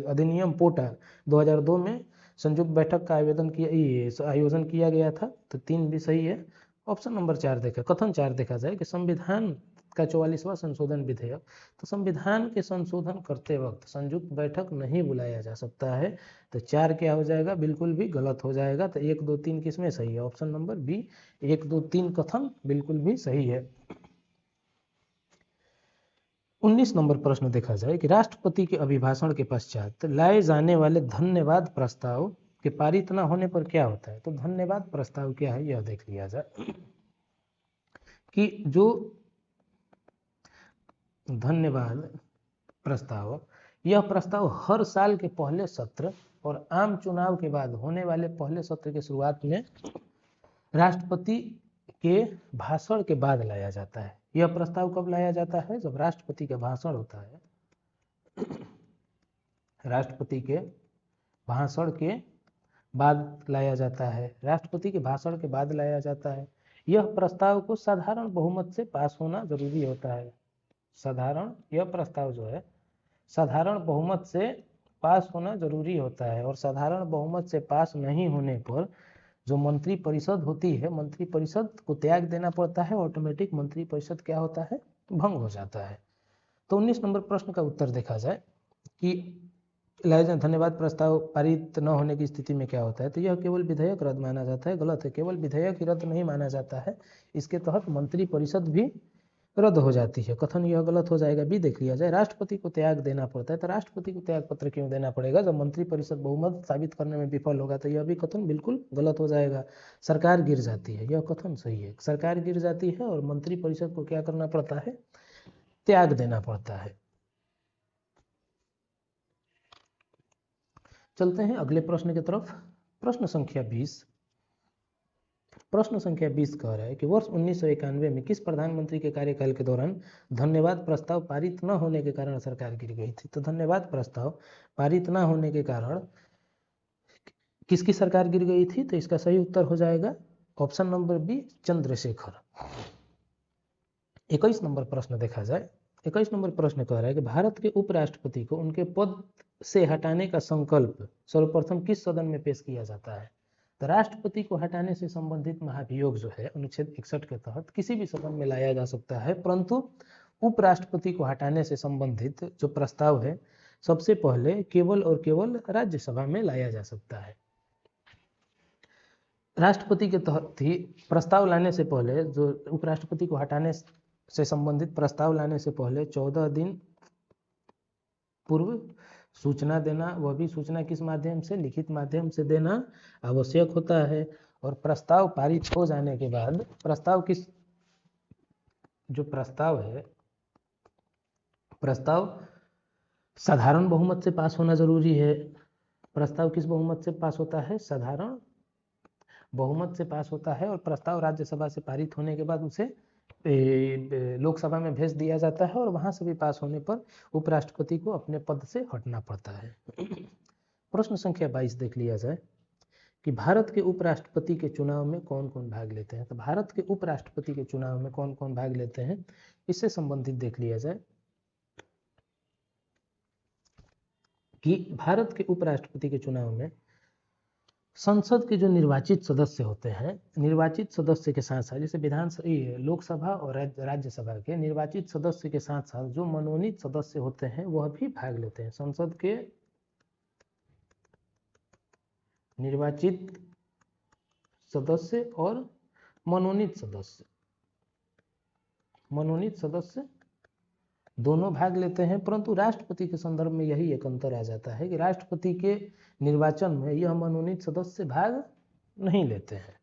अधिनियम पोटा 2002 में संयुक्त बैठक का आयोजन किया गया था, तो 3 भी सही है। ऑप्शन नंबर 4 देखा, कथन 4 देखा जाए कि संविधान का 44वां संशोधन विधेयक, तो संविधान के संशोधन करते वक्त संयुक्त बैठक नहीं बुलाया जा सकता है, तो 4 क्या हो जाएगा, बिल्कुल भी गलत हो जाएगा। तो 1, 2, 3 किसमें सही है, ऑप्शन नंबर बी 1, 2, 3 कथन बिल्कुल भी सही है। 19 नंबर प्रश्न देखा जाए कि राष्ट्रपति के अभिभाषण के पश्चात लाए जाने वाले धन्यवाद प्रस्ताव के पारित न होने पर क्या होता है। तो धन्यवाद प्रस्ताव क्या है यह देख लिया जाए कि जो धन्यवाद प्रस्ताव, यह प्रस्ताव हर साल के पहले सत्र और आम चुनाव के बाद होने वाले पहले सत्र के शुरुआत में राष्ट्रपति के भाषण के बाद लाया जाता है। यह प्रस्ताव कब लाया जाता है, जब राष्ट्रपति का भाषण होता है, राष्ट्रपति के भाषण के बाद लाया जाता है, राष्ट्रपति के भाषण के बाद लाया जाता है। यह प्रस्ताव को साधारण बहुमत से पास होना जरूरी होता है। यह प्रस्ताव जो है साधारण बहुमत से पास होना जरूरी होता है, और साधारण बहुमत से पास नहीं होने पर जो मंत्री परिषद होती है, मंत्री परिषद को त्याग देना पड़ता है, ऑटोमेटिक मंत्री परिषद क्या होता है, भंग हो जाता है। तो 19 नंबर प्रश्न का उत्तर देखा जाए कि धन्यवाद प्रस्ताव पारित न होने की स्थिति में क्या होता है, तो यह केवल विधेयक रद्द माना जाता है। गलत है, केवल विधेयक ही रद्द नहीं माना जाता है, इसके तहत मंत्री परिषद भी रद्द हो जाती है। कथन यह गलत हो जाएगा, बी देख लिया जाए। राष्ट्रपति को त्याग देना पड़ता है, तो राष्ट्रपति को त्याग पत्र क्यों देना पड़ेगा, जब मंत्री परिषद बहुमत साबित करने में विफल होगा, तो यह भी कथन बिल्कुल गलत हो जाएगा। सरकार गिर जाती है, यह कथन सही है। सरकार गिर जाती है और मंत्री परिषद को क्या करना पड़ता है, त्याग देना पड़ता है। चलते हैं अगले प्रश्न की तरफ। प्रश्न संख्या 20। प्रश्न संख्या 20 कह रहा है कि वर्ष 1991 में किस प्रधानमंत्री के कार्यकाल के दौरान धन्यवाद प्रस्ताव पारित न होने के कारण सरकार गिर गई थी। तो धन्यवाद प्रस्ताव पारित न होने के कारण किसकी सरकार गिर गई थी, तो इसका सही उत्तर हो जाएगा option number B, Chandrashekhar. 21 number प्रश्न देखा जाए। 21 नंबर प्रश्न कह रहा है कि भारत के उपराष्ट्रपति को उनके पद से हटाने का संकल्प सर्वप्रथम किस सदन में पेश किया जाता है। तो राष्ट्रपति को हटाने से संबंधित महाभियोग जो है अनुच्छेद 61 के तहत किसी भी सदन में लाया जा सकता है, परंतु उपराष्ट्रपति को हटाने से संबंधित जो प्रस्ताव है सबसे पहले केवल और केवल राज्यसभा में लाया जा सकता है। राष्ट्रपति के तहत ही प्रस्ताव लाने से पहले, जो उपराष्ट्रपति को हटाने से संबंधित प्रस्ताव लाने से पहले 14 दिन पूर्व सूचना देना, वह भी सूचना किस माध्यम से, लिखित माध्यम से देना आवश्यक होता है। और प्रस्ताव पारित हो जाने के बाद जो प्रस्ताव है, प्रस्ताव साधारण बहुमत से पास होना जरूरी है। प्रस्ताव किस बहुमत से पास होता है, साधारण बहुमत से पास होता है और प्रस्ताव राज्यसभा से पारित होने के बाद उसे लोकसभा में भेज दिया जाता है और वहां से भी पास होने पर उपराष्ट्रपति को अपने पद से हटना पड़ता है। प्रश्न संख्या 22 देख लिया जाए कि भारत के उपराष्ट्रपति के चुनाव में कौन कौन भाग लेते हैं। तो भारत के उपराष्ट्रपति के चुनाव में कौन कौन भाग लेते हैं, इससे संबंधित देख लिया जाए कि भारत के उपराष्ट्रपति के चुनाव में संसद के जो निर्वाचित सदस्य होते हैं, निर्वाचित सदस्य के साथ साथ जैसे विधानसभा, लोकसभा और राज्यसभा के निर्वाचित सदस्य के साथ साथ जो मनोनीत सदस्य होते हैं वह भी भाग लेते हैं। संसद के निर्वाचित सदस्य और मनोनीत सदस्य दोनों भाग लेते हैं, परंतु राष्ट्रपति के संदर्भ में यही एक अंतर आ जाता है कि राष्ट्रपति के निर्वाचन में यह मनोनीत सदस्य भाग नहीं लेते हैं।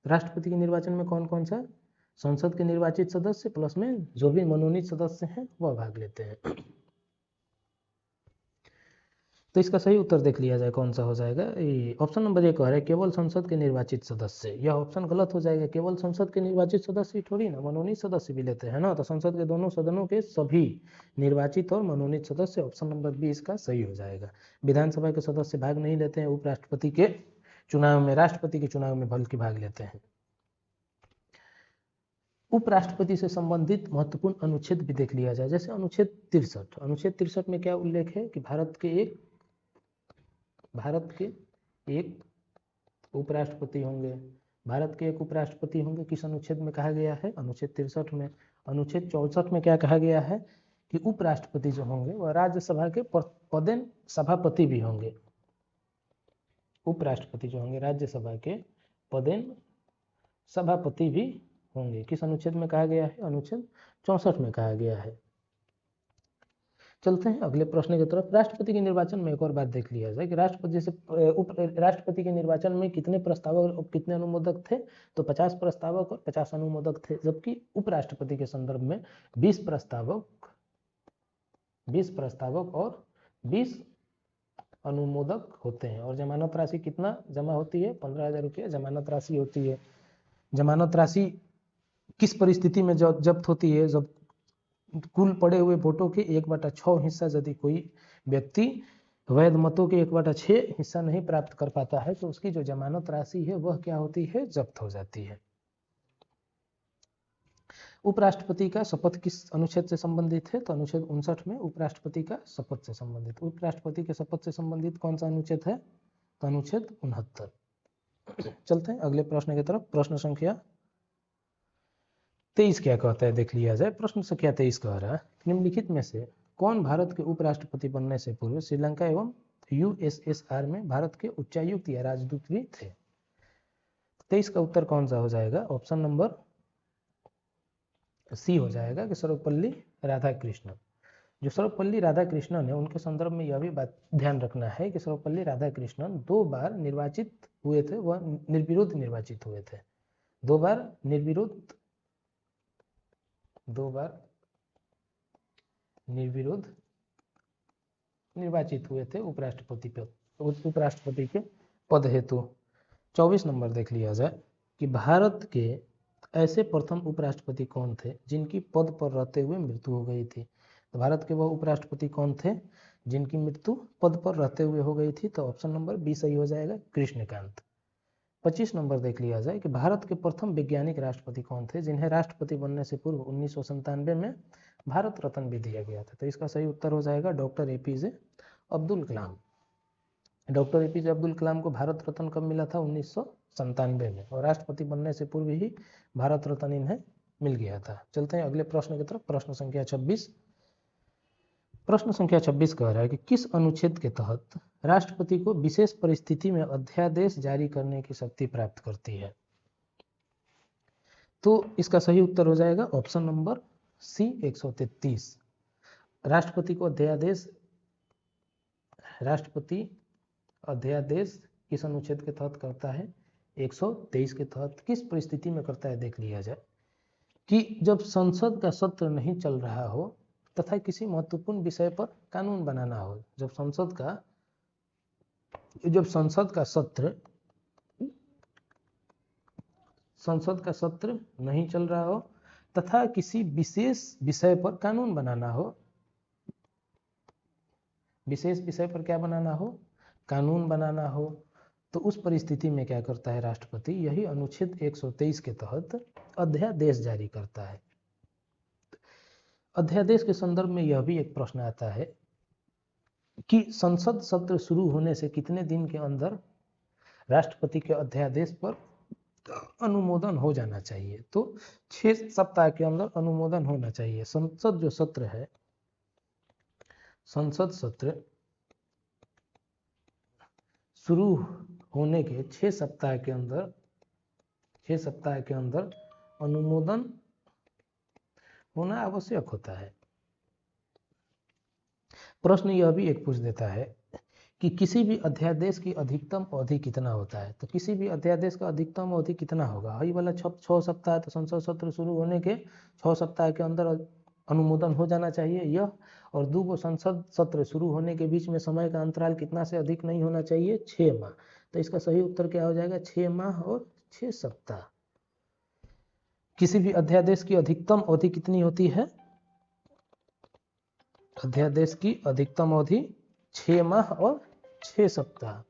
राष्ट्रपति के निर्वाचन में कौन कौन सा, संसद के निर्वाचित सदस्य प्लस में जो भी मनोनीत सदस्य हैं वह भाग लेते हैं। तो इसका सही उत्तर देख लिया जाए कौन सा हो जाएगा। ऑप्शन नंबर 1 कह रहा है केवल संसद के निर्वाचित सदस्य। यह ऑप्शन गलत हो जाएगा। केवल संसद के निर्वाचित सदस्य थोड़ी ना, मनोनीत सदस्य भी लेते हैं ना। तो संसद के दोनों सदनों के सभी निर्वाचित और मनोनीत सदस्य, ऑप्शन नंबर बी इसका सही हो जाएगा। विधानसभा के सदस्य भाग नहीं लेते हैं उपराष्ट्रपति के चुनाव में, राष्ट्रपति के चुनाव में बल्कि भाग लेते हैं। उपराष्ट्रपति से संबंधित महत्वपूर्ण अनुच्छेद भी देख लिया जाए, जैसे अनुच्छेद 63। अनुच्छेद 63 में क्या उल्लेख है कि भारत के एक उपराष्ट्रपति होंगे। भारत के एक उपराष्ट्रपति होंगे, किस अनुच्छेद में कहा गया है, अनुच्छेद 63 में। अनुच्छेद 64 में क्या कहा गया है कि उपराष्ट्रपति जो होंगे वह राज्यसभा के पदेन सभापति भी होंगे। उपराष्ट्रपति जो होंगे राज्यसभा के पदेन सभापति भी होंगे। किस अनुच्छेद में कहा गया है, अनुच्छेद 64 में कहा गया है। चलते हैं अगले प्रश्न की तरफ। राष्ट्रपति के निर्वाचन में एक और बात देख लिया जाए कि राष्ट्रपति के निर्वाचन में कितने प्रस्तावक और कितने अनुमोदक थे, तो 50 प्रस्तावक और 50 अनुमोदक थे, जबकि उपराष्ट्रपति के संदर्भ में 20 प्रस्तावक और 20 अनुमोदक होते हैं। और जमानत राशि कितना जमा होती है, 15,000 रुपये जमानत राशि होती है। जमानत राशि किस परिस्थिति में जब्त होती है, जब कुल पड़े हुए वोटों के 1/6 हिस्सा यदि कोई व्यक्ति वैध मतों के 1/6 हिस्सा नहीं प्राप्त कर पाता है तो उसकी जो जमानत राशि है वह क्या होती है, जब्त हो जाती है। उपराष्ट्रपति का शपथ किस अनुच्छेद से संबंधित है, तो अनुच्छेद 59 में उपराष्ट्रपति का शपथ से संबंधित। उपराष्ट्रपति के शपथ से संबंधित कौन सा अनुच्छेद है, तो अनुच्छेद 69। चलते हैं अगले प्रश्न की तरफ। प्रश्न संख्या 23 क्या कहता है देख लिया जाए। प्रश्न संख्या 23 कह रहा है निम्नलिखित में से कौन भारत के उपराष्ट्रपति बनने से पूर्व श्रीलंका एवं यूएसएसआर में भारत के उच्चायुक्त या राजदूत भी थे। 23 का उत्तर कौन सा हो जाएगा, ऑप्शन नंबर सी हो जाएगा कि सर्वपल्ली राधाकृष्णन। जो सर्वपल्ली राधाकृष्णन है उनके संदर्भ में यह भी बात ध्यान रखना है कि सर्वपल्ली राधाकृष्णन 2 बार निर्वाचित हुए थे, वह निर्विरोध निर्वाचित हुए थे। 2 बार निर्विरोध निर्वाचित हुए थे उपराष्ट्रपति के पद हेतु। 24 नंबर देख लिया जाए कि भारत के ऐसे प्रथम उपराष्ट्रपति कौन थे जिनकी पद पर रहते हुए मृत्यु हो गई थी। तो भारत के वह उपराष्ट्रपति कौन थे जिनकी मृत्यु पद पर रहते हुए हो गई थी, तो ऑप्शन नंबर बी सही हो जाएगा, कृष्णकांत। 25 नंबर देख लिया जाए कि भारत के प्रथम वैज्ञानिक राष्ट्रपति कौन थे जिन्हें राष्ट्रपति बनने से पूर्व 1997 में भारत रत्न भी दिया गया था। तो इसका सही उत्तर हो जाएगा doctor APJ Abdul Kalam. Doctor APJ Abdul Kalam को भारत रत्न कब मिला था, 1997 में, और राष्ट्रपति बनने से पूर्व ही भारत रत्न इन्हें मिल गया था। चलते हैं अगले प्रश्न की तरफ। प्रश्न संख्या 26। प्रश्न संख्या 26 कह रहा है कि किस अनुच्छेद के तहत राष्ट्रपति को विशेष परिस्थिति में अध्यादेश जारी करने की शक्ति प्राप्त करती है। तो इसका सही उत्तर हो जाएगा ऑप्शन नंबर सी 133। राष्ट्रपति अध्यादेश किस अनुच्छेद के तहत करता है, 123 के तहत। किस परिस्थिति में करता है देख लिया जाए कि जब संसद का सत्र नहीं चल रहा हो तथा किसी महत्वपूर्ण विषय पर कानून बनाना हो। जब संसद का सत्र संसद का सत्र नहीं चल रहा हो तथा किसी विशेष विषय पर कानून बनाना हो, विशेष विषय पर क्या बनाना हो, कानून बनाना हो, तो उस परिस्थिति में क्या करता है राष्ट्रपति, यही अनुच्छेद 123 के तहत अध्यादेश जारी करता है। अध्यादेश के संदर्भ में यह भी एक प्रश्न आता है कि संसद सत्र शुरू होने से कितने दिन के अंदर राष्ट्रपति के अध्यादेश पर अनुमोदन हो जाना चाहिए। तो 6 सप्ताह के अंदर अनुमोदन होना चाहिए। संसद जो सत्र है, संसद सत्र शुरू होने के 6 सप्ताह के अंदर, 6 सप्ताह के अंदर अनुमोदन होना आवश्यक होता है। प्रश्न यह भी एक पूछ देता है कि किसी भी अध्यादेश की अधिकतम अवधि कितना होता है। तो किसी भी अध्यादेश का अधिकतम अवधि कितना होगा, वही वाला 6 सप्ताह, तो संसद सत्र शुरू होने के 6 सप्ताह के अंदर अनुमोदन हो जाना चाहिए यह, और दूगो संसद सत्र शुरू होने के बीच में समय का अंतराल कितना से अधिक नहीं होना चाहिए, 6 माह। तो इसका सही उत्तर क्या हो जाएगा, 6 माह और 6 सप्ताह। किसी भी अध्यादेश की अधिकतम अवधि कितनी होती है, अध्यादेश की अधिकतम अवधि 6 माह और 6 सप्ताह।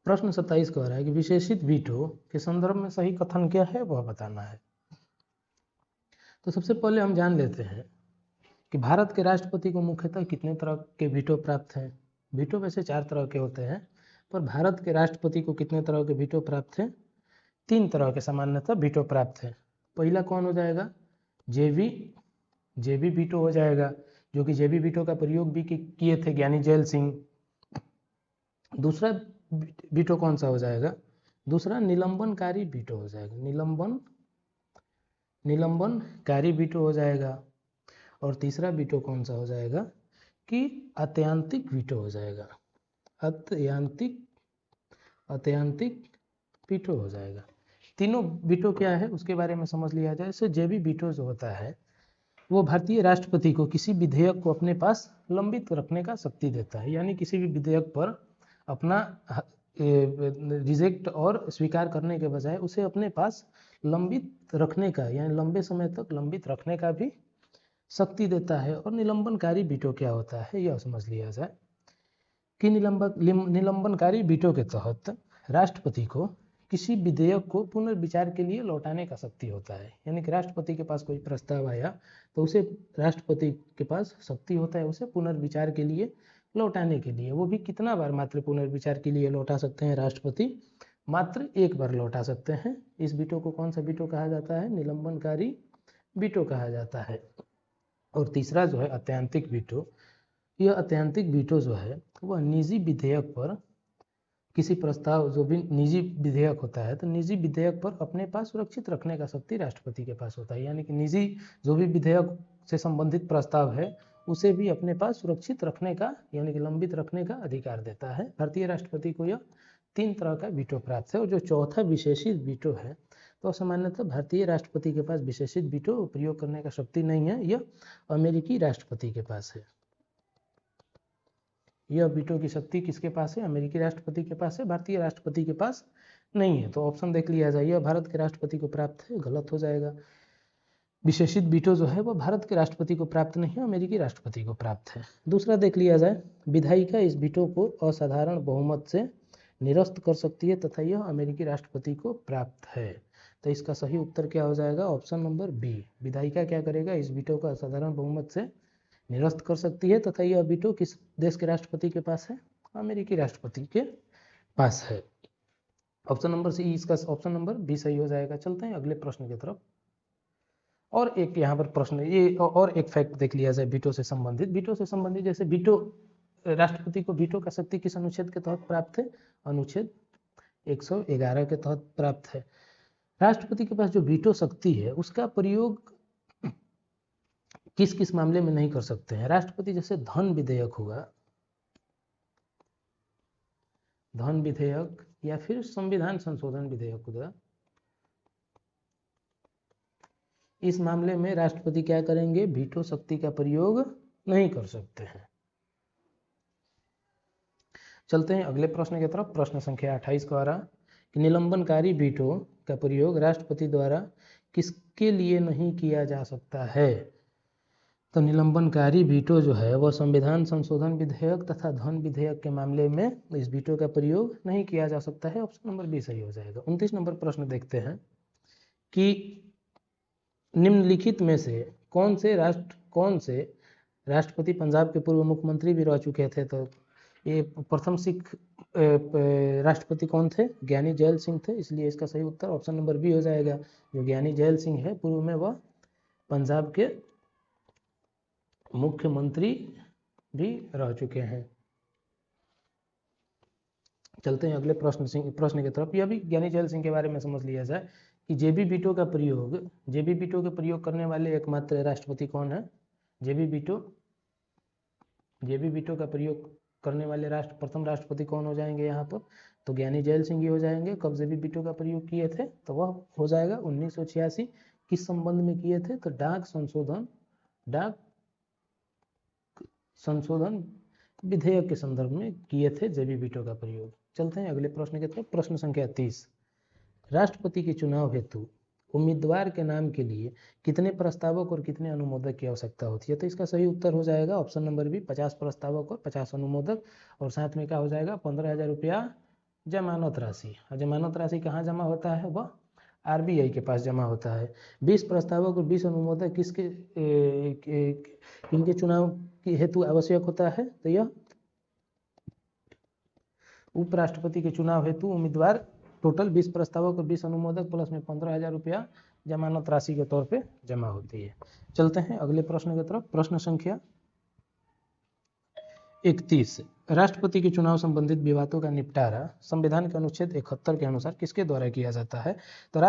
प्रश्न 27 कह रहा है कि विशेषित वीटो के संदर्भ में सही कथन क्या है वह बताना है। तो सबसे पहले हम जान लेते हैं कि भारत के राष्ट्रपति को मुख्यतः कितने तरह के वीटो प्राप्त हैं। वीटो वैसे 4 तरह के होते हैं, पर भारत के राष्ट्रपति को कितने तरह के वीटो प्राप्त हैं, 3 तरह के सामान्यतः वीटो प्राप्त हैं। पहला कौन हो जाएगा, जेबी वीटो हो जाएगा, जो कि जेबी वीटो का प्रयोग भी किए थे ज्ञानी जैल सिंह। दूसरा वीटो कौन सा हो जाएगा, दूसरा निलंबनकारी वीटो हो जाएगा, निलंबनकारी वीटो हो जाएगा। और तीसरा वीटो कौन सा हो जाएगा कि अत्यंतिक वीटो हो जाएगा, अत्यंतिक वीटो हो जाएगा। तीनों वीटो क्या है उसके बारे में समझ लिया जाए। सो जेबी वीटो जो होता है वो भारतीय राष्ट्रपति को किसी विधेयक को अपने पास लंबित रखने का शक्ति देता है, यानी किसी भी विधेयक पर अपना रिजेक्ट और स्वीकार करने के बजाय उसे अपने पास लंबित रखने का, यानी लंबे समय तक लंबित रखने का भी शक्ति देता है। और निलंबनकारी वीटो क्या होता है यह समझ लिया जाए कि निलंबनकारी वीटो के तहत राष्ट्रपति को किसी विधेयक को पुनर्विचार के लिए लौटाने का शक्ति होता है। यानी कि राष्ट्रपति के पास कोई प्रस्ताव आया तो उसे, राष्ट्रपति के पास शक्ति होता है उसे पुनर्विचार के लिए लौटाने के लिए। वो भी कितना बार मात्र पुनर्विचार के लिए लौटा सकते हैं राष्ट्रपति, मात्र 1 बार लौटा सकते हैं। इस वीटो को कौन सा वीटो कहा जाता है, निलंबनकारी वीटो कहा जाता है। और तीसरा जो है अत्यंतिक वीटो, यह अत्यंतिक वीटो जो है वह निजी विधेयक पर, किसी प्रस्ताव जो भी निजी विधेयक होता है तो निजी विधेयक पर अपने पास सुरक्षित रखने का शक्ति राष्ट्रपति के पास होता है। यानी कि निजी जो भी विधेयक से संबंधित प्रस्ताव है उसे भी अपने पास सुरक्षित रखने का, यानी कि लंबित रखने का अधिकार देता है। भारतीय राष्ट्रपति को यह 3 तरह का वीटो प्राप्त है। और जो चौथा विशेषित वीटो है तो सामान्यतः भारतीय राष्ट्रपति के पास विशेषित वीटो प्रयोग करने का शक्ति नहीं है, यह अमेरिकी राष्ट्रपति के पास है। यह वीटो की शक्ति किसके पास है, अमेरिकी राष्ट्रपति के पास है, भारतीय राष्ट्रपति के पास नहीं है। तो ऑप्शन देख लिया जाए, यह भारत के राष्ट्रपति को प्राप्त है, गलत हो जाएगा। विशेषित वीटो जो है वह भारत के राष्ट्रपति को प्राप्त नहीं है, अमेरिकी राष्ट्रपति को प्राप्त है। दूसरा देख लिया जाए, विधायिका इस वीटो को असाधारण बहुमत से निरस्त कर सकती है तथा यह अमेरिकी राष्ट्रपति को प्राप्त है। तो इसका सही उत्तर क्या हो जाएगा, ऑप्शन नंबर बी। विधायिका क्या करेगा, इस वीटो का असाधारण बहुमत से निरस्त कर सकती है तथा यह वीटो किस देश के राष्ट्रपति के पास है, अमेरिकी राष्ट्रपति के पास है। ऑप्शन नंबर सी, इसका ऑप्शन नंबर बी सही हो जाएगा। चलते हैं अगले प्रश्न की तरफ। और एक यहाँ पर प्रश्न, ये और एक फैक्ट देख लिया जाए वीटो से संबंधित। वीटो से संबंधित जैसे वीटो, राष्ट्रपति को वीटो का शक्ति किस अनुच्छेद के तहत प्राप्त है, अनुच्छेद 111 के तहत प्राप्त है। राष्ट्रपति के पास जो वीटो शक्ति है उसका प्रयोग किस किस मामले में नहीं कर सकते हैं राष्ट्रपति, जैसे धन विधेयक हुआ, धन विधेयक या फिर संविधान संशोधन विधेयक हुआ, इस मामले में राष्ट्रपति क्या करेंगे, वीटो शक्ति का प्रयोग नहीं कर सकते हैं। चलते हैं अगले प्रश्न की तरफ। प्रश्न संख्या 28 कह रहा कि निलंबनकारी वीटो का प्रयोग राष्ट्रपति द्वारा किसके लिए नहीं किया जा सकता है। तो निलंबनकारी वीटो जो है वह संविधान संशोधन विधेयक तथा धन विधेयक के मामले में इस वीटो का प्रयोग नहीं किया जा सकता है। ऑप्शन नंबर बी सही हो जाएगा। 29 नंबर प्रश्न देखते हैं कि निम्नलिखित में से कौन से राष्ट्रपति पंजाब के पूर्व मुख्यमंत्री भी रह चुके थे। तो ये प्रथम सिख राष्ट्रपति कौन थे, ज्ञानी जैल सिंह थे, इसलिए इसका सही उत्तर ऑप्शन नंबर बी हो जाएगा। जो ज्ञानी जैल सिंह है पूर्व में वह पंजाब के मुख्यमंत्री भी रह चुके हैं। चलते हैं अगले प्रश्न की तरफ। यह भी ज्ञानी जैल सिंह के बारे में समझ लिया जाए कि जेबी वीटो का प्रयोग करने वाले एकमात्र राष्ट्रपति कौन है। जेबी वीटो का प्रयोग करने वाले प्रथम राष्ट्रपति कौन हो जाएंगे यहाँ पर। तो ज्ञानी जैल सिंह ही हो जाएंगे। कब जेबी वीटो का प्रयोग किए थे, तो वह हो जाएगा 1986। किस संबंध में किए थे, तो डाक संशोधन विधेयक के संदर्भ में किए थे जेबी वीटो का प्रयोग। चलते हैं अगले प्रश्न की तरफ। प्रश्न संख्या 30, राष्ट्रपति के चुनाव हेतु उम्मीदवार के नाम के लिए कितने प्रस्तावक और कितने अनुमोदक की आवश्यकता होती है। तो इसका सही उत्तर हो जाएगा ऑप्शन नंबर बी, 50 प्रस्तावक और 50 अनुमोदक, और साथ में क्या हो जाएगा 15,000 रुपया जमानत राशि। और जमानत राशि कहाँ जमा होता है, वह आरबीआई के पास जमा होता है। 20 प्रस्तावक और 20 अनुमोदक किनके चुनाव के हेतु आवश्यक होता है, तो यह उपराष्ट्रपति के चुनाव हेतु उम्मीदवार टोटल 20 प्रस्तावक और 20 अनुमोदक प्लस में 15,000 रुपया जमानत राशि के तौर पे जमा होती है। चलते हैं अगले प्रश्न की तरफ। प्रश्न संख्या 31, राष्ट्रपति के चुनाव संबंधित विवादों का निपटारा संविधान के अनुच्छेद 71 के अनुसार किसके द्वारा किया जाता है। तो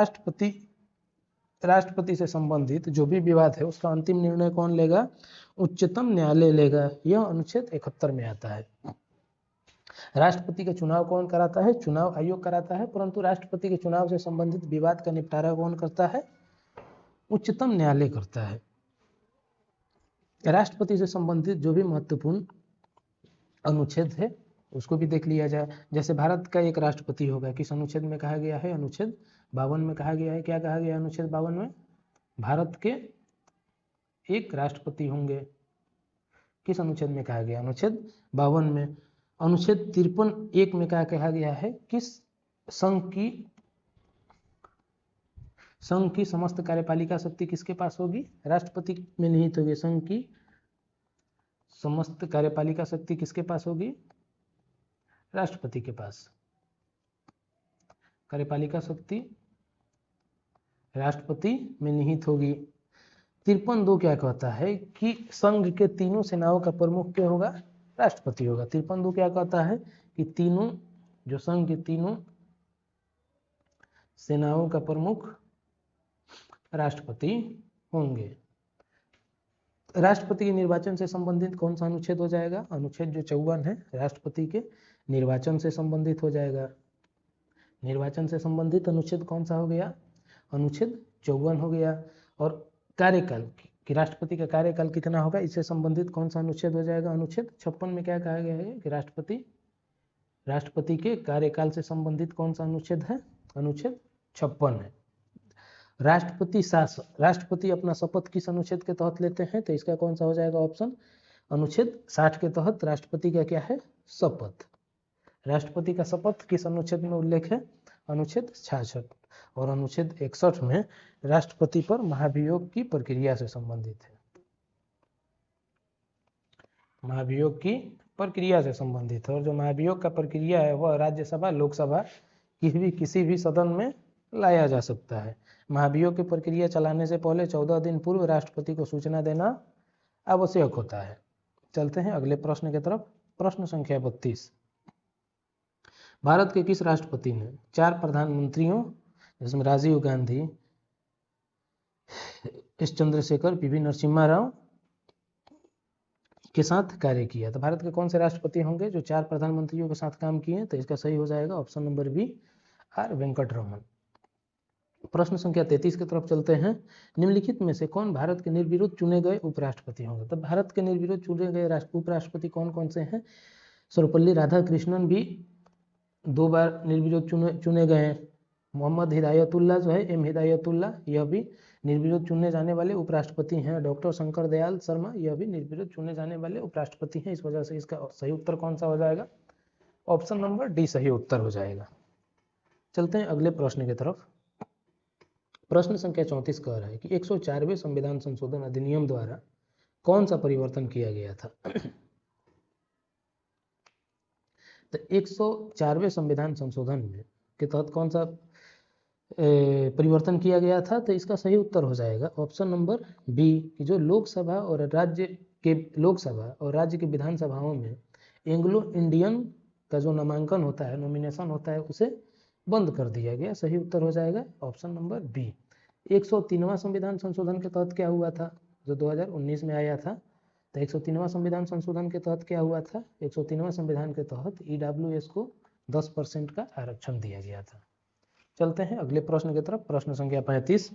राष्ट्रपति से संबंधित जो भी विवाद है उसका अंतिम निर्णय कौन लेगा, उच्चतम न्यायालय लेगा। यह अनुच्छेद 71 में आता है। राष्ट्रपति का चुनाव कौन कराता है, चुनाव आयोग कराता है, परंतु राष्ट्रपति के चुनाव से संबंधित विवाद का निपटारा कौन करता है, उच्चतम न्यायालय करता है। राष्ट्रपति से संबंधित जो भी महत्वपूर्ण अनुच्छेद है उसको भी देख लिया जाए। जैसे भारत का एक राष्ट्रपति होगा, किस अनुच्छेद में कहा गया है, अनुच्छेद 52 में कहा गया है। क्या कहा गया अनुच्छेद 52 में, भारत के एक राष्ट्रपति होंगे। किस अनुच्छेद में कहा गया, अनुच्छेद 52 में। अनुच्छेद 53(1) में क्या कहा गया है, किस संघ की समस्त कार्यपालिका शक्ति किसके पास होगी, राष्ट्रपति में निहित होगी। संघ की समस्त कार्यपालिका शक्ति किसके पास होगी, राष्ट्रपति के पास। कार्यपालिका शक्ति राष्ट्रपति में निहित होगी। 53(2) क्या कहता है कि संघ के तीनों सेनाओं का प्रमुख क्या होगा, राष्ट्रपति होगा। 53(2) क्या कहता है कि तीनों जो संघ के तीनों सेनाओं का प्रमुख राष्ट्रपति होंगे। राष्ट्रपति के निर्वाचन से संबंधित कौन सा अनुच्छेद हो जाएगा, अनुच्छेद जो 54 है राष्ट्रपति के निर्वाचन से संबंधित हो जाएगा। निर्वाचन से संबंधित अनुच्छेद कौन सा हो गया, अनुच्छेद 54 हो गया। और कार्यकाल कि राष्ट्रपति का कार्यकाल कितना होगा, इससे संबंधित कौन सा अनुच्छेद हो जाएगा, अनुच्छेद 56 में क्या कहा गया है कि राष्ट्रपति के कार्यकाल से संबंधित कौन सा अनुच्छेद है, अनुच्छेद 56 है। राष्ट्रपति अपना शपथ किस अनुच्छेद के तहत लेते हैं, तो इसका कौन सा हो जाएगा ऑप्शन, अनुच्छेद 60 के तहत राष्ट्रपति का क्या है, शपथ। राष्ट्रपति का शपथ किस अनुच्छेद में उल्लेख है, अनुच्छेद 66। और अनुच्छेद 61 में राष्ट्रपति पर महाभियोग की प्रक्रिया से संबंधित है। महाभियोग की प्रक्रिया से संबंधित है। और जो महाभियोग का प्रक्रिया है वह राज्यसभा लोकसभा किसी भी सदन में लाया जा सकता है। महाभियोग की प्रक्रिया चलाने से पहले 14 दिन पूर्व राष्ट्रपति को सूचना देना आवश्यक होता है। चलते हैं अगले प्रश्न की तरफ। प्रश्न संख्या 32, भारत के किस राष्ट्रपति ने 4 प्रधानमंत्रियों जिसमें राजीव गांधी, एस चंद्रशेखर, पीवी नरसिम्हा राव के साथ कार्य किया। तो भारत के कौन से राष्ट्रपति होंगे जो 4 प्रधानमंत्रियों के साथ काम किए, तो इसका सही हो जाएगा option number B, R Venkataraman. प्रश्न संख्या 33 की तरफ चलते हैं। निम्नलिखित में से कौन भारत के निर्विरोध चुने गए उपराष्ट्रपति होंगे। तो भारत के निर्विरोध चुने गए उपराष्ट्रपति कौन कौन से हैं, सर्वपल्ली राधाकृष्णन भी 2 बार निर्विरोध चुने गए हैं। मोहम्मद हिदायतुल्लाह जो है, एम हिदायतुल्लाह, यह भी निर्विरोध चुने जाने वाले उपराष्ट्रपति हैं। डॉक्टर शंकर दयाल शर्मा, यह भी निर्विरोध चुने जाने वाले उपराष्ट्रपति हैं। इस वजह से इसका सही उत्तर कौन सा हो जाएगा? ऑप्शन नंबर डी सही उत्तर हो जाएगा। चलते हैं अगले प्रश्न की तरफ। प्रश्न संख्या 34 कह रहा है कि 104वें संविधान संशोधन अधिनियम द्वारा कौन सा परिवर्तन किया गया था? तो 104वें संविधान संशोधन में के तहत कौन सा परिवर्तन किया गया था? तो इसका सही उत्तर हो जाएगा ऑप्शन नंबर बी कि जो लोकसभा और राज्य के विधानसभाओं में एंग्लो इंडियन का जो नामांकन होता है, नॉमिनेशन होता है, उसे बंद कर दिया गया। सही उत्तर हो जाएगा ऑप्शन नंबर बी। 103वां संविधान संशोधन के तहत क्या हुआ था, जो 2019 में आया था? तो 103वां संविधान संशोधन के तहत क्या हुआ था? 103वां संविधान के तहत ईडब्ल्यूएस को 10% का आरक्षण दिया गया था। चलते हैं अगले प्रश्न की तरफ। प्रश्न संख्या 35,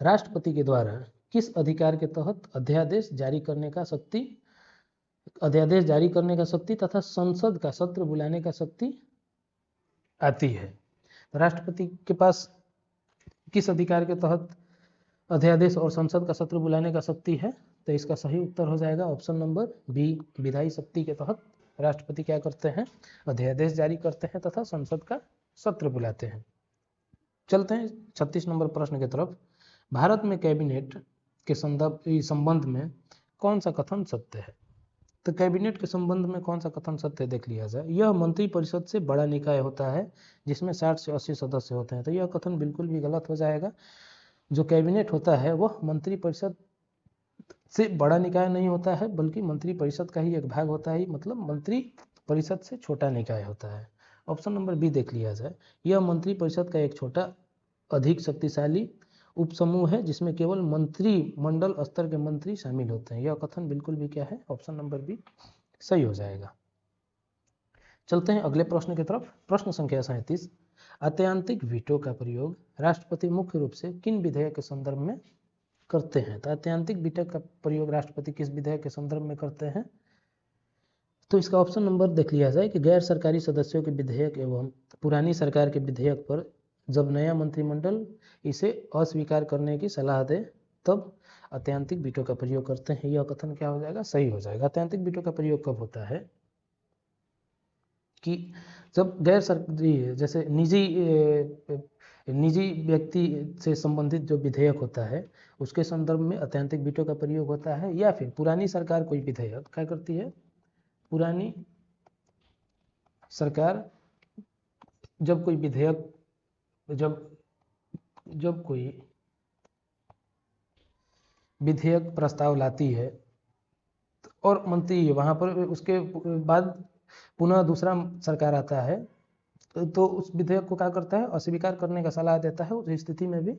राष्ट्रपति के द्वारा किस अधिकार के तहत अध्यादेश जारी करने का शक्ति तथा संसद का सत्र बुलाने का शक्ति आती है? राष्ट्रपति के पास किस अधिकार के तहत अध्यादेश और संसद का सत्र बुलाने का शक्ति है? तो इसका सही उत्तर हो जाएगा ऑप्शन नंबर बी। विधायी शक्ति के तहत राष्ट्रपति क्या करते हैं? अध्यादेश जारी करते हैं तथा संसद का सत्र बुलाते हैं। चलते हैं 36 नंबर प्रश्न की तरफ। भारत में कैबिनेट के संबंध में कौन सा कथन सत्य है? तो कैबिनेट के संबंध में कौन सा कथन सत्य देख लिया जाए। यह मंत्रिपरिषद से बड़ा निकाय होता है जिसमें 60 से 80 सदस्य होते हैं। तो यह कथन बिल्कुल भी गलत हो जाएगा। जो कैबिनेट होता है वह मंत्रिपरिषद से बड़ा निकाय नहीं होता है, बल्कि मंत्रिपरिषद का ही एक भाग होता है, मतलब मंत्रिपरिषद से छोटा निकाय होता है। ऑप्शन नंबर बी देख लिया जाए। यह मंत्रिपरिषद का एक छोटा अधिक शक्तिशाली उपसमूह है जिसमें केवल मंत्रिमंडल स्तर के मंत्री शामिल होते हैं। यह कथन बिल्कुल भी क्या है? ऑप्शन नंबर बी सही हो जाएगा। चलते हैं अगले प्रश्न की तरफ। प्रश्न संख्या 37, आत्यांतिक वीटो का प्रयोग राष्ट्रपति मुख्य रूप से किन विधेयक के संदर्भ में करते हैं? तो आत्यांतिक वीटो का प्रयोग राष्ट्रपति किस विधेयक के संदर्भ में करते हैं? तो इसका ऑप्शन नंबर देख लिया जाए कि गैर सरकारी सदस्यों के विधेयक एवं पुरानी सरकार के विधेयक पर जब नया मंत्रिमंडल इसे अस्वीकार करने की सलाह दे तब आत्यांतिक वीटो का प्रयोग करते हैं। यह कथन क्या हो जाएगा? सही हो जाएगा। आत्यांतिक वीटो का प्रयोग कब होता है? कि जब गैर सरकारी, जैसे निजी व्यक्ति से संबंधित जो विधेयक होता है उसके संदर्भ में आत्यांतिक वीटो का प्रयोग होता है, या फिर पुरानी सरकार कोई विधेयक क्या करती है? पुरानी सरकार जब कोई विधेयक जब कोई विधेयक प्रस्ताव लाती है और मंत्री वहाँ पर, उसके बाद पुनः दूसरा सरकार आता है तो उस विधेयक को क्या करता है? अस्वीकार करने का सलाह देता है। उस स्थिति में भी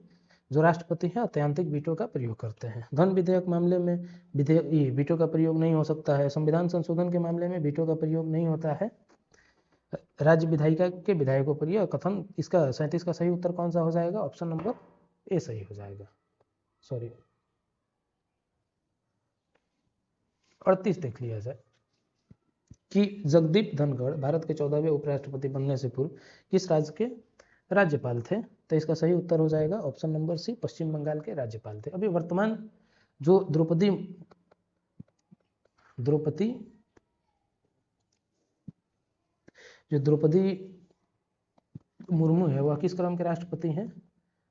जो राष्ट्रपति है आत्यांतिक वीटो का प्रयोग करते हैं। धन विधेयक मामले में वीटो का प्रयोग नहीं हो सकता है। संविधान संशोधन के मामले में वीटो का प्रयोग नहीं होता है। राज्य विधायिका के विधायकों पर यह कथन, इसका 37 का सही उत्तर कौन सा हो जाएगा? ऑप्शन नंबर ए सही हो जाएगा। 38 देख लिया जाए कि जगदीप धनखड़ भारत के 14वें उपराष्ट्रपति बनने से पूर्व किस राज्य के राज्यपाल थे? तो इसका सही उत्तर हो जाएगा ऑप्शन नंबर सी, पश्चिम बंगाल के राज्यपाल थे। अभी वर्तमान जो द्रौपदी मुर्मू है वह किस क्रम के राष्ट्रपति हैं?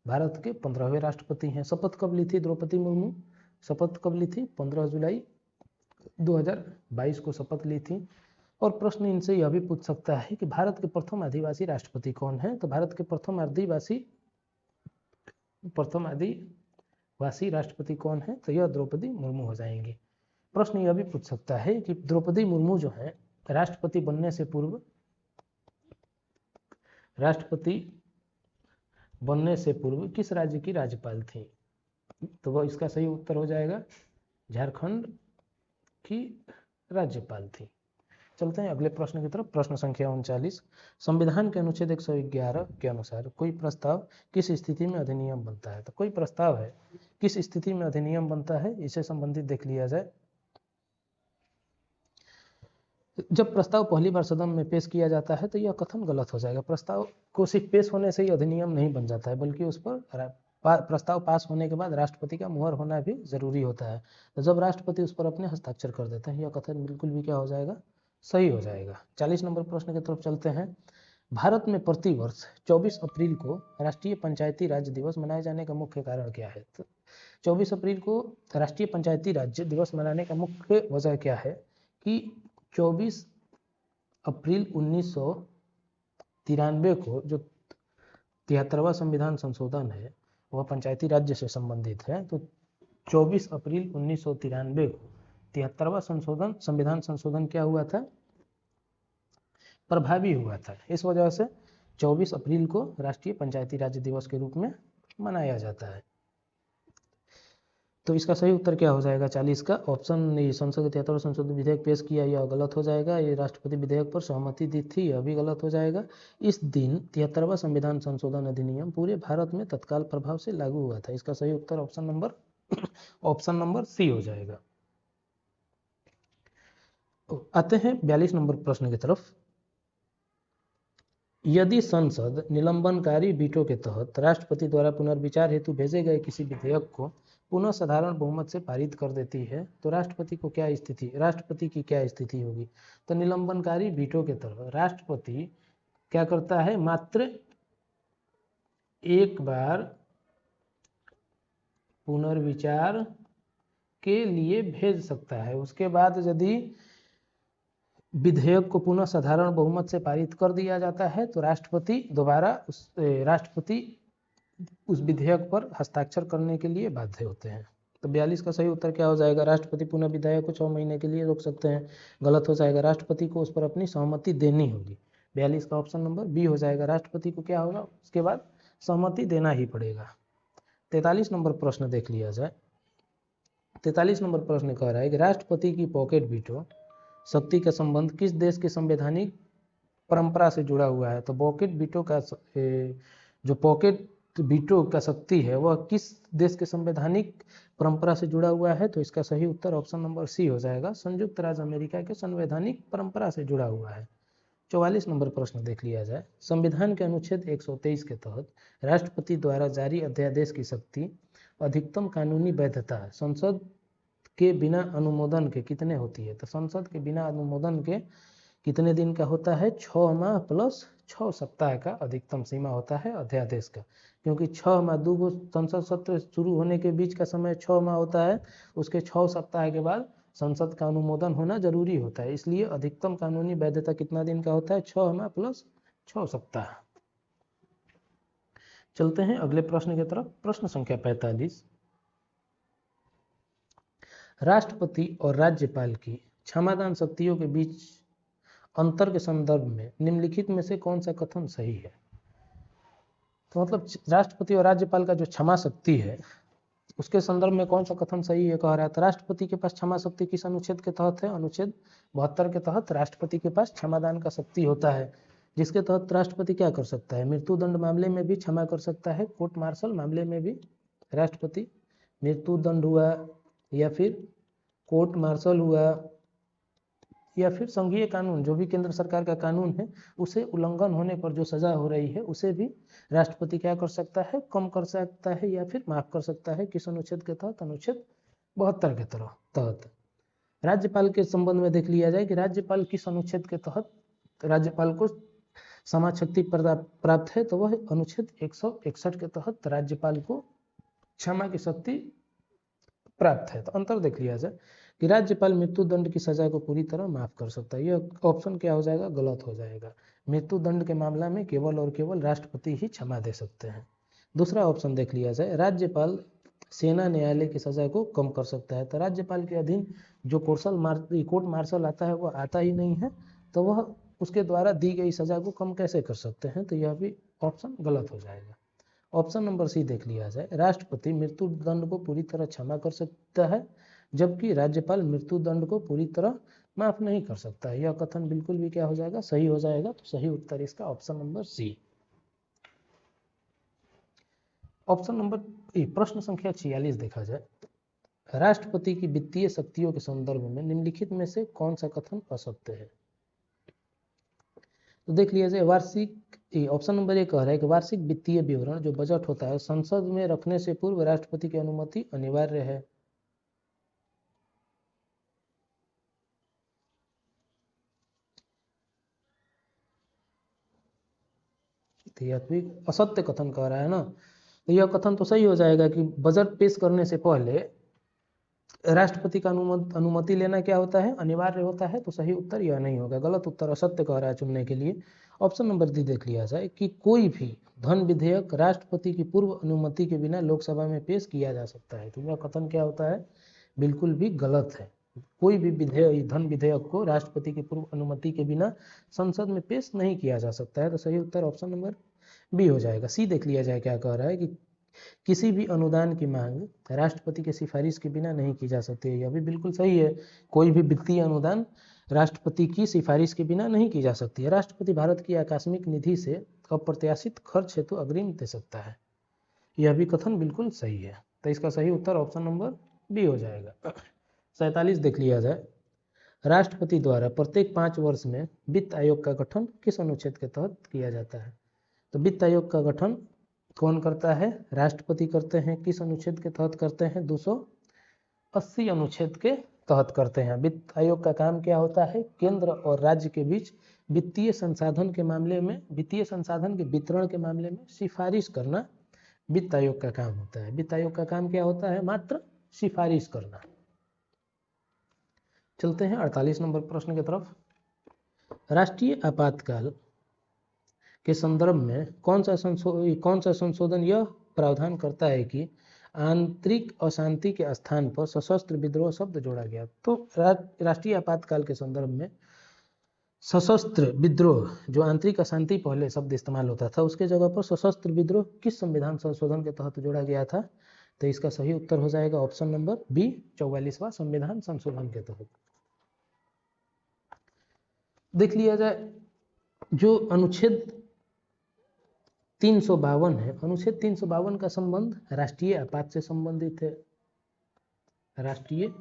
भारत के 15वें राष्ट्रपति हैं। शपथ कब ली थी द्रौपदी मुर्मू? शपथ कब ली थी? 15 जुलाई 2022 को शपथ ली थी। और प्रश्न इनसे यह भी पूछ सकता है कि भारत के प्रथम आदिवासी राष्ट्रपति कौन है? तो भारत के प्रथम आदिवासी राष्ट्रपति कौन है? तो यह द्रौपदी मुर्मू हो जाएंगी। प्रश्न यह भी पूछ सकता है कि द्रौपदी मुर्मू जो है राष्ट्रपति बनने से पूर्व किस राज्य की राज्यपाल थी? तो वह इसका सही उत्तर हो जाएगा झारखंड की राज्यपाल थी। चलते हैं अगले प्रश्न की तरफ। प्रश्न संख्या 39, संविधान के अनुच्छेद 111 के अनुसार कोई प्रस्ताव किस स्थिति में अधिनियम बनता है? तो कोई प्रस्ताव है किस स्थिति में अधिनियम बनता है, इसे संबंधित देख लिया जाए। जब प्रस्ताव पहली बार सदन में पेश किया जाता है तो यह कथन गलत हो जाएगा। प्रस्ताव को सिर्फ पेश होने से ही अधिनियम नहीं बन जाता है, बल्कि उस पर प्रस्ताव पास होने के बाद राष्ट्रपति का मुहर होना भी जरूरी होता है। तो जब राष्ट्रपति उस पर अपने हस्ताक्षर कर देते हैं, यह कथन बिल्कुल भी क्या हो जाएगा, सही हो जाएगा। 40 नंबर प्रश्न की तरफ चलते हैं। भारत में प्रतिवर्ष 24 अप्रैल को राष्ट्रीय पंचायती राज दिवस मनाए जाने का मुख्य कारण क्या है? तो 24 अप्रैल को राष्ट्रीय पंचायती राज दिवस मनाने का मुख्य वजह क्या है कि 24 अप्रैल 1993 को जो 73वां संविधान संशोधन है वह पंचायती राज्य से संबंधित है। तो 24 अप्रैल 1993 को 73वां संविधान संशोधन क्या हुआ था, प्रभावी हुआ था। इस वजह से 24 अप्रैल को राष्ट्रीय पंचायती राज दिवस के रूप में मनाया जाता है। तो इसका सही उत्तर क्या हो जाएगा 40 का ऑप्शन, ये संसद के 73वां संशोधन विधेयक पेश किया, यह गलत हो जाएगा। ये राष्ट्रपति विधेयक पर सहमति दी थी, यह भी गलत हो जाएगा। इस दिन 73वां संविधान संशोधन अधिनियम पूरे भारत में तत्काल प्रभाव से लागू हुआ था। इसका सही उत्तर ऑप्शन नंबर सी हो जाएगा। आते हैं 42 नंबर प्रश्न की तरफ। यदि संसद निलंबनकारी वीटो के तहत राष्ट्रपति द्वारा पुनर्विचार हेतु भेजे गए किसी विधेयक को पुनः साधारण बहुमत से पारित कर देती है तो राष्ट्रपति की क्या स्थिति होगी? तो निलंबनकारी वीटो के तहत राष्ट्रपति क्या करता है, मात्र एक बार पुनर्विचार के लिए भेज सकता है। उसके बाद यदि विधेयक को पुनः साधारण बहुमत से पारित कर दिया जाता है तो राष्ट्रपति उस विधेयक पर हस्ताक्षर करने के लिए बाध्य होते हैं। तो 42 का सही उत्तर क्या हो जाएगा, राष्ट्रपति पुनः विधेयक को 6 महीने के लिए रोक सकते हैं। गलत हो जाएगा, राष्ट्रपति को उस पर अपनी सहमति देनी होगी। 42 का ऑप्शन नंबर बी हो जाएगा, राष्ट्रपति को क्या होगा, उसके बाद सहमति देना ही पड़ेगा। 43 नंबर प्रश्न देख लिया जाए। 43 नंबर प्रश्न कह रहा है कि राष्ट्रपति की पॉकेट वीटो शक्ति का संबंध किस देश की संवैधानिक परंपरा से जुड़ा हुआ है? तो पॉकेट वीटो का शक्ति है वह किस देश के संवैधानिक परंपरा से जुड़ा हुआ है? तो इसका सही उत्तर ऑप्शन नंबर सी हो जाएगा, संयुक्त राज्य अमेरिका के संवैधानिक परंपरा से जुड़ा हुआ है। 44 नंबर प्रश्न देख लिया जाए। संविधान के अनुच्छेद 123 के तहत राष्ट्रपति द्वारा जारी अध्यादेश की शक्ति अधिकतम कानूनी वैधता संसद के बिना अनुमोदन के कितने होती है? तो संसद के बिना अनुमोदन के कितने दिन का होता है? 6 माह प्लस 6 सप्ताह का अधिकतम सीमा होता है अध्यादेश का। क्योंकि 6 माह, दो संसद सत्र शुरू होने के बीच का समय 6 माह होता है, उसके 6 सप्ताह के बाद संसद का अनुमोदन होना जरूरी होता है। इसलिए अधिकतम कानूनी वैधता कितना दिन का होता है? 6 माह प्लस 6 सप्ताह। चलते हैं अगले प्रश्न की तरफ। प्रश्न संख्या 45। राष्ट्रपति और राज्यपाल की क्षमादान शक्तियों के बीच अंतर के संदर्भ में निम्नलिखित में से कौन सा कथन सही है? तो मतलब राष्ट्रपति और राज्यपाल का जो क्षमा शक्ति है उसके संदर्भ में कौन सा कथन सही है कह रहा था। राष्ट्रपति के पास क्षमा शक्ति किस अनुच्छेद के तहत है? अनुच्छेद 72 के तहत राष्ट्रपति के पास क्षमादान का शक्ति होता है, जिसके तहत राष्ट्रपति क्या कर सकता है, मृत्युदंड मामले में भी क्षमा कर सकता है, कोर्ट मार्शल मामले में भी राष्ट्रपति मृत्युदंड हुआ या फिर कोर्ट मार्शल हुआ या फिर संघीय कानून जो भी केंद्र सरकार का कानून है उसे उल्लंघन होने पर जो सजा हो रही है उसे भी राष्ट्रपति क्या कर सकता है, कम कर सकता है या फिर माफ कर सकता है। किस अनुच्छेद के तहत? अनुच्छेद 72 के तहत। राज्यपाल के संबंध में देख लिया जाए कि राज्यपाल किस अनुच्छेद के तहत राज्यपाल को क्षमा शक्ति प्राप्त है, तो वह अनुच्छेद 161 के तहत राज्यपाल को क्षमा की शक्ति प्राप्त है। तो अंतर देख लिया जाए कि राज्यपाल मृत्युदंड की सजा को पूरी तरह माफ कर सकता है। यह ऑप्शन क्या हो जाएगा? गलत हो जाएगा। मृत्युदंड के मामला में केवल और केवल राष्ट्रपति ही क्षमा दे सकते हैं। दूसरा ऑप्शन देख लिया जाए, राज्यपाल सेना न्यायालय की सजा को कम कर सकता है। तो राज्यपाल के अधीन जो कोर्ट मार्शल आता है वह आता ही नहीं है, तो वह उसके द्वारा दी गई सजा को कम कैसे कर सकते हैं? तो यह भी ऑप्शन गलत हो जाएगा। ऑप्शन नंबर सी देख लिया जाए, राष्ट्रपति मृत्युदंड को पूरी तरह क्षमा कर सकता है जबकि राज्यपाल मृत्युदंड को पूरी तरह माफ नहीं कर सकता है। यह कथन बिल्कुल भी क्या हो जाएगा? सही हो जाएगा। तो सही उत्तर इसका option number C. Option number प्रश्न संख्या 46 देखा जाए। राष्ट्रपति की वित्तीय शक्तियों के संदर्भ में निम्नलिखित में से कौन सा कथन असत्य है? तो देख लिया जाए वार्षिक, ऑप्शन नंबर 1 कह रहा है कि वार्षिक वित्तीय विवरण जो बजट होता है संसद में रखने से पूर्व राष्ट्रपति की अनुमति अनिवार्य है। तो यह भी असत्य कथन कह रहा है ना, तो यह कथन तो सही हो जाएगा कि बजट पेश करने से पहले राष्ट्रपति का अनुमति लेना क्या होता है, अनिवार्य होता है। तो सही उत्तर यह नहीं होगा, गलत उत्तर असत्य कह रहा है चुनने के लिए। ऑप्शन नंबर डी देख लिया जाए कि कोई भी धन विधेयक राष्ट्रपति की पूर्व अनुमति के बिना लोकसभा में पेश किया जा सकता है। तो यह कथन क्या होता है, बिल्कुल भी गलत है। कोई भी विधेयक, धन विधेयक को राष्ट्रपति की पूर्व अनुमति के बिना संसद में पेश नहीं किया जा सकता है। तो सही उत्तर ऑप्शन नंबर बी हो जाएगा। सी देख लिया जाए क्या कह रहा है कि किसी भी अनुदान की मांग राष्ट्रपति के सिफारिश के बिना नहीं की जा सकती है। यह भी बिल्कुल सही है, कोई भी वित्तीय अनुदान राष्ट्रपति की सिफारिश के बिना नहीं की जा सकती है। राष्ट्रपति भारत की आकस्मिक निधि से अप्रत्याशित खर्च हेतु अग्रिम दे सकता है। यह भी कथन बिल्कुल सही है। तो इसका सही उत्तर ऑप्शन नंबर बी हो जाएगा। 47 देख लिया जाए, राष्ट्रपति द्वारा प्रत्येक 5 वर्ष में वित्त आयोग का गठन किस अनुच्छेद के तहत किया जाता है। तो वित्त आयोग का गठन कौन करता है, राष्ट्रपति करते हैं। किस अनुच्छेद के तहत करते हैं, 280 अनुच्छेद के तहत करते हैं। वित्त आयोग का काम क्या होता है, केंद्र और राज्य के बीच वित्तीय संसाधन के मामले में, वित्तीय संसाधन के वितरण के मामले में सिफारिश करना वित्त आयोग का काम होता है। वित्त आयोग का काम क्या होता है, मात्र सिफारिश करना। चलते हैं 48 नंबर प्रश्न की तरफ। राष्ट्रीय आपातकाल के संदर्भ में कौन सा संशोधन यह प्रावधान करता है कि आंतरिक अशांति के स्थान पर सशस्त्र विद्रोह शब्द जोड़ा गया। तो राष्ट्रीय आपातकाल के संदर्भ में सशस्त्र विद्रोह, जो आंतरिक अशांति पहले शब्द इस्तेमाल होता था, उसके जगह पर सशस्त्र विद्रोह किस संविधान संशोधन के तहत जोड़ा गया था। तो इसका सही उत्तर हो जाएगा ऑप्शन नंबर बी, 44वां संविधान संशोधन के तहत। देख लिया जाए, जो अनुच्छेद 352 है, अनुच्छेद 352 का संबंध राष्ट्रीय आपात से संबंधित है, राष्ट्रीय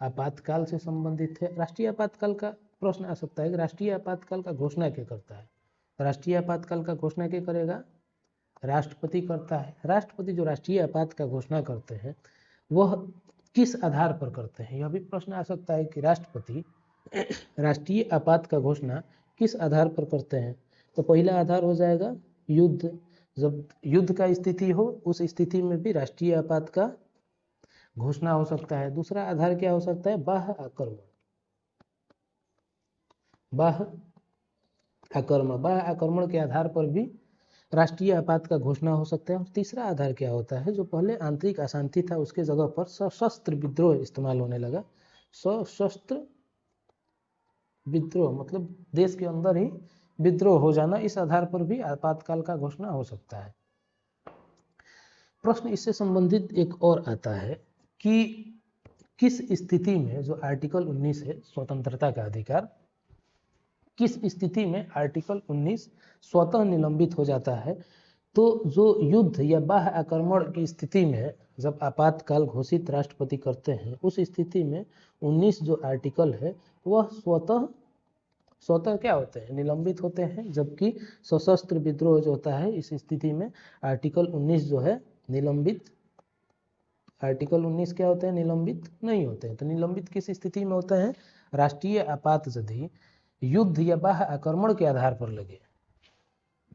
आपातकाल से संबंधित है। राष्ट्रीय आपातकाल का प्रश्न आ सकता है कि राष्ट्रीय आपातकाल का घोषणा क्या करता है। राष्ट्रीय आपातकाल का घोषणा क्या करेगा, राष्ट्रपति करता है। राष्ट्रपति जो राष्ट्रीय आपात का घोषणा करते हैं वह किस आधार पर करते हैं, यह भी प्रश्न आ सकता है कि राष्ट्रपति राष्ट्रीय आपात का घोषणा किस आधार पर करते हैं। तो पहला आधार हो जाएगा युद्ध, जब युद्ध का स्थिति हो उस स्थिति में भी राष्ट्रीय आपात का घोषणा हो सकता है। दूसरा आधार क्या हो सकता है, बाह्य आक्रमण, बाह्य आक्रमण के आधार पर भी राष्ट्रीय आपात का घोषणा हो सकता है। और तीसरा आधार क्या होता है, जो पहले आंतरिक अशांति था उसके जगह पर सशस्त्र विद्रोह इस्तेमाल होने लगा। सशस्त्र विद्रोह मतलब देश के अंदर ही विद्रोह हो जाना, इस आधार पर भी आपातकाल का घोषणा हो सकता है। प्रश्न इससे संबंधित एक और आता है कि किस स्थिति में जो आर्टिकल 19 है स्वतंत्रता का अधिकार, किस स्थिति में आर्टिकल 19 स्वतः निलंबित हो जाता है। तो जो युद्ध या बाह्य आक्रमण की स्थिति में जब आपातकाल घोषित राष्ट्रपति करते हैं, उस स्थिति में 19 जो आर्टिकल है वह स्वतः क्या होते हैं, निलंबित होते हैं। जबकि सशस्त्र विद्रोह जो होता है इस स्थिति में आर्टिकल 19 जो है निलंबित, आर्टिकल 19 क्या होते हैं, निलंबित नहीं होते हैं। तो निलंबित किस स्थिति में होते हैं, राष्ट्रीय आपात यदि युद्ध या बाह्य आक्रमण के आधार पर लगे,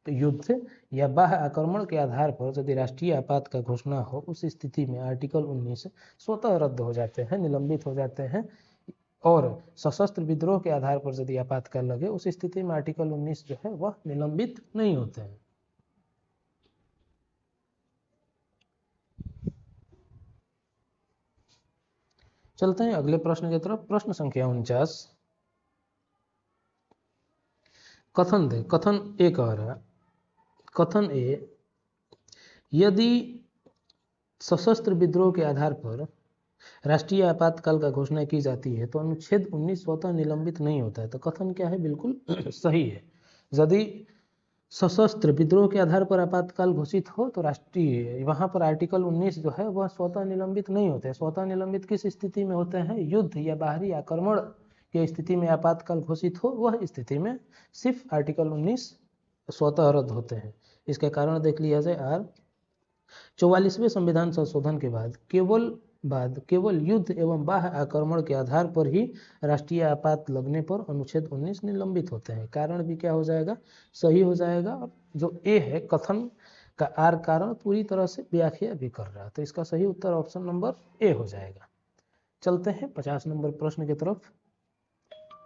तो युद्ध या बाह्य आक्रमण के आधार पर यदि राष्ट्रीय आपात का घोषणा हो, उस स्थिति में आर्टिकल 19 स्वतः रद्द हो जाते हैं, निलंबित हो जाते हैं। और सशस्त्र विद्रोह के आधार पर यदि आपातकाल लगे, उस स्थिति में आर्टिकल 19 जो है वह निलंबित नहीं होते हैं। चलते हैं अगले प्रश्न की तरफ। प्रश्न संख्या 49, कथन दे, कथन ए कह रहा, कथन ए, यदि सशस्त्र विद्रोह के आधार पर राष्ट्रीय आपातकाल का घोषणा की जाती है तो अनुच्छेद 19 स्वतः निलंबित नहीं होता है। तो कथन क्या है, बिल्कुल सही है। यदि सशस्त्र विद्रोह के आधार पर आपातकाल घोषित हो तो राष्ट्रीय, वहां पर आर्टिकल 19 जो है वह स्वतः निलंबित नहीं होते। स्वतः निलंबित किस स्थिति में होते हैं, युद्ध या बाहरी आक्रमण की स्थिति में आपातकाल घोषित हो, वह स्थिति में सिर्फ आर्टिकल 19 स्वतः रद्द होते हैं। इसके कारण देख लिया जाए आर 44वें संविधान संशोधन के बाद केवल युद्ध एवं बाह्य आक्रमण के आधार पर ही राष्ट्रीय आपात लगने पर अनुच्छेद 19 निलंबित होते हैं। कारण भी क्या हो जाएगा, सही हो जाएगा। और जो ए है कथन का आर कारण पूरी तरह से व्याख्या भी कर रहा है, तो इसका सही उत्तर ऑप्शन नंबर ए हो जाएगा। चलते हैं 50 नंबर प्रश्न की तरफ।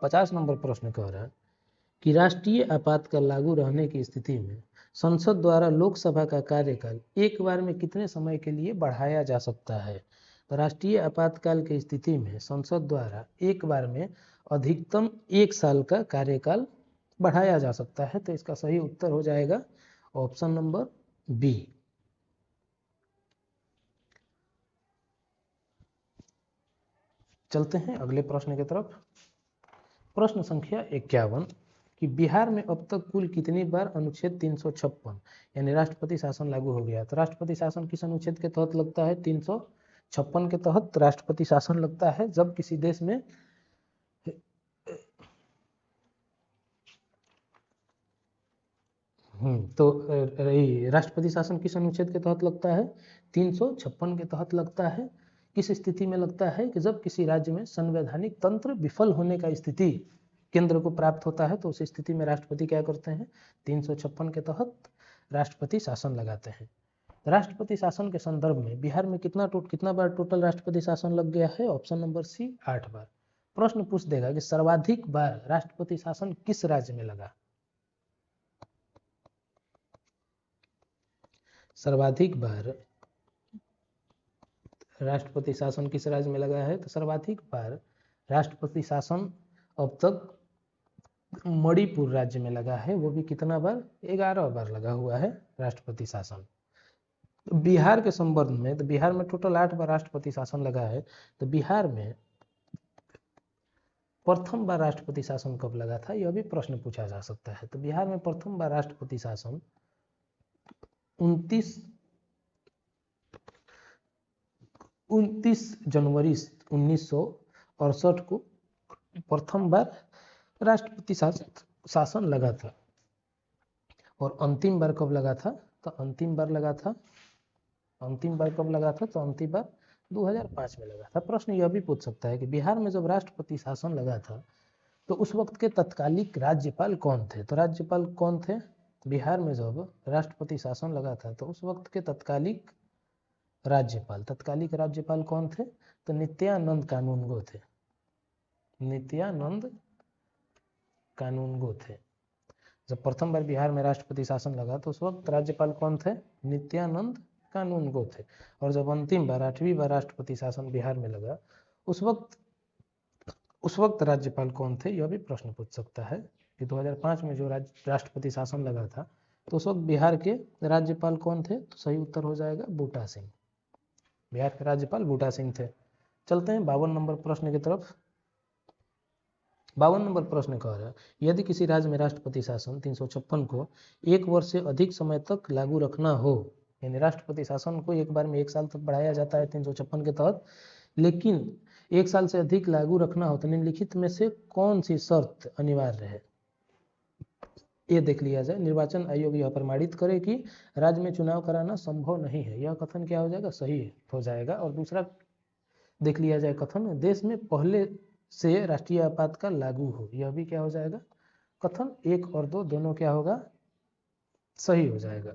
50 नंबर प्रश्न कह रहा है कि राष्ट्रीय आपातकाल लागू रहने की स्थिति में संसद द्वारा लोकसभा का कार्यकाल एक बार में कितने समय के लिए बढ़ाया जा सकता है। तो राष्ट्रीय आपातकाल की स्थिति में संसद द्वारा एक बार में अधिकतम 1 साल का कार्यकाल बढ़ाया जा सकता है। तो इसका सही उत्तर हो जाएगा ऑप्शन नंबर बी। चलते हैं अगले प्रश्न की तरफ। प्रश्न संख्या 51 कि बिहार में अब तक कुल कितनी बार अनुच्छेद 356 यानी राष्ट्रपति शासन लागू हो गया। तो राष्ट्रपति शासन किस अनुच्छेद के तहत लगता है, 356 के तहत राष्ट्रपति शासन लगता है जब किसी देश में तो राष्ट्रपति शासन किस अनुच्छेद के तहत लगता है, 356 के तहत लगता है। किस स्थिति में लगता है कि जब किसी राज्य में संवैधानिक तंत्र विफल होने का स्थिति केंद्र को प्राप्त होता है, तो उस स्थिति में राष्ट्रपति क्या करते हैं, 356 के तहत राष्ट्रपति शासन लगाते हैं। राष्ट्रपति शासन के संदर्भ में बिहार में कितना बार टोटल राष्ट्रपति शासन लग गया है, ऑप्शन नंबर सी 8 बार। प्रश्न पूछ देगा कि सर्वाधिक बार राष्ट्रपति शासन किस राज्य में लगा। सर्वाधिक बार राष्ट्रपति शासन किस राज्य में लगा है, तो सर्वाधिक बार राष्ट्रपति शासन अब तक मणिपुर राज्य में लगा है। वो भी कितना बार, 11 बार लगा हुआ है राष्ट्रपति शासन। तो बिहार के संबंध में, तो बिहार में टोटल 8 बार राष्ट्रपति शासन लगा है। तो बिहार में प्रथम बार राष्ट्रपति शासन कब लगा था, यह भी प्रश्न पूछा जा सकता है। तो बिहार में प्रथम बार राष्ट्रपति शासन 29 जनवरी 1968 को प्रथम बार राष्ट्रपति शासन लगा था। और अंतिम बार कब लगा था, तो अंतिम बार कब लगा था, तो अंतिम बार 2005 में लगा था। प्रश्न यह भी पूछ सकता है कि बिहार में जब राष्ट्रपति शासन लगा था तो उस वक्त के तत्कालिक राज्यपाल कौन थे। तो राज्यपाल कौन थे, बिहार में जब राष्ट्रपति शासन लगा था तो उस वक्त के तत्कालिक राज्यपाल कौन थे, तो नित्यानंद कानूनगो थे। नित्यानंद कानूनगो थे। जब प्रथम बार बिहार में राष्ट्रपति शासन लगा तो उस वक्त राज्यपाल कौन थे, नित्यानंद कानूनगो थे। और जब अंतिम बार 8वीं बार राष्ट्रपति शासन बिहार में लगा उस वक्त राज्यपाल कौन थे, यह भी प्रश्न पूछ सकता है कि 2005 में जो राष्ट्रपति शासन लगा था तो उस वक्त बिहार के राज्यपाल कौन थे, तो सही उत्तर हो जाएगा बूटा सिंह। बिहार के राज्यपाल बूटा सिंह थे। चलते हैं 52 नंबर प्रश्न की तरफ। 52 नंबर प्रश्न कह रहा है यदि किसी राज्य में राष्ट्रपति शासन 356 को 1 वर्ष से अधिक समय तक लागू रखना हो, यानी राष्ट्रपति शासन को एक बार में 1 साल तक बढ़ाया जाता है 356 के तहत, लेकिन 1 साल से अधिक लागू रखना हो तो निम्नलिखित में से कौन सी शर्त अनिवार्य है। ये देख लिया जाए। निर्वाचन आयोग यह प्रमाणित करे कि राज्य में चुनाव कराना संभव नहीं है, यह कथन क्या हो जाएगा, सही हो जाएगा। और दूसरा देख लिया जाए कथन, देश में पहले से राष्ट्रीय आपातकाल लागू हो, यह भी क्या हो जाएगा, कथन 1 और 2 दोनों क्या होगा, सही हो जाएगा।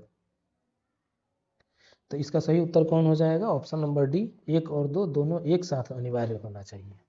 तो इसका सही उत्तर कौन हो जाएगा, ऑप्शन नंबर डी, 1 और 2 दोनों एक साथ अनिवार्य होना चाहिए।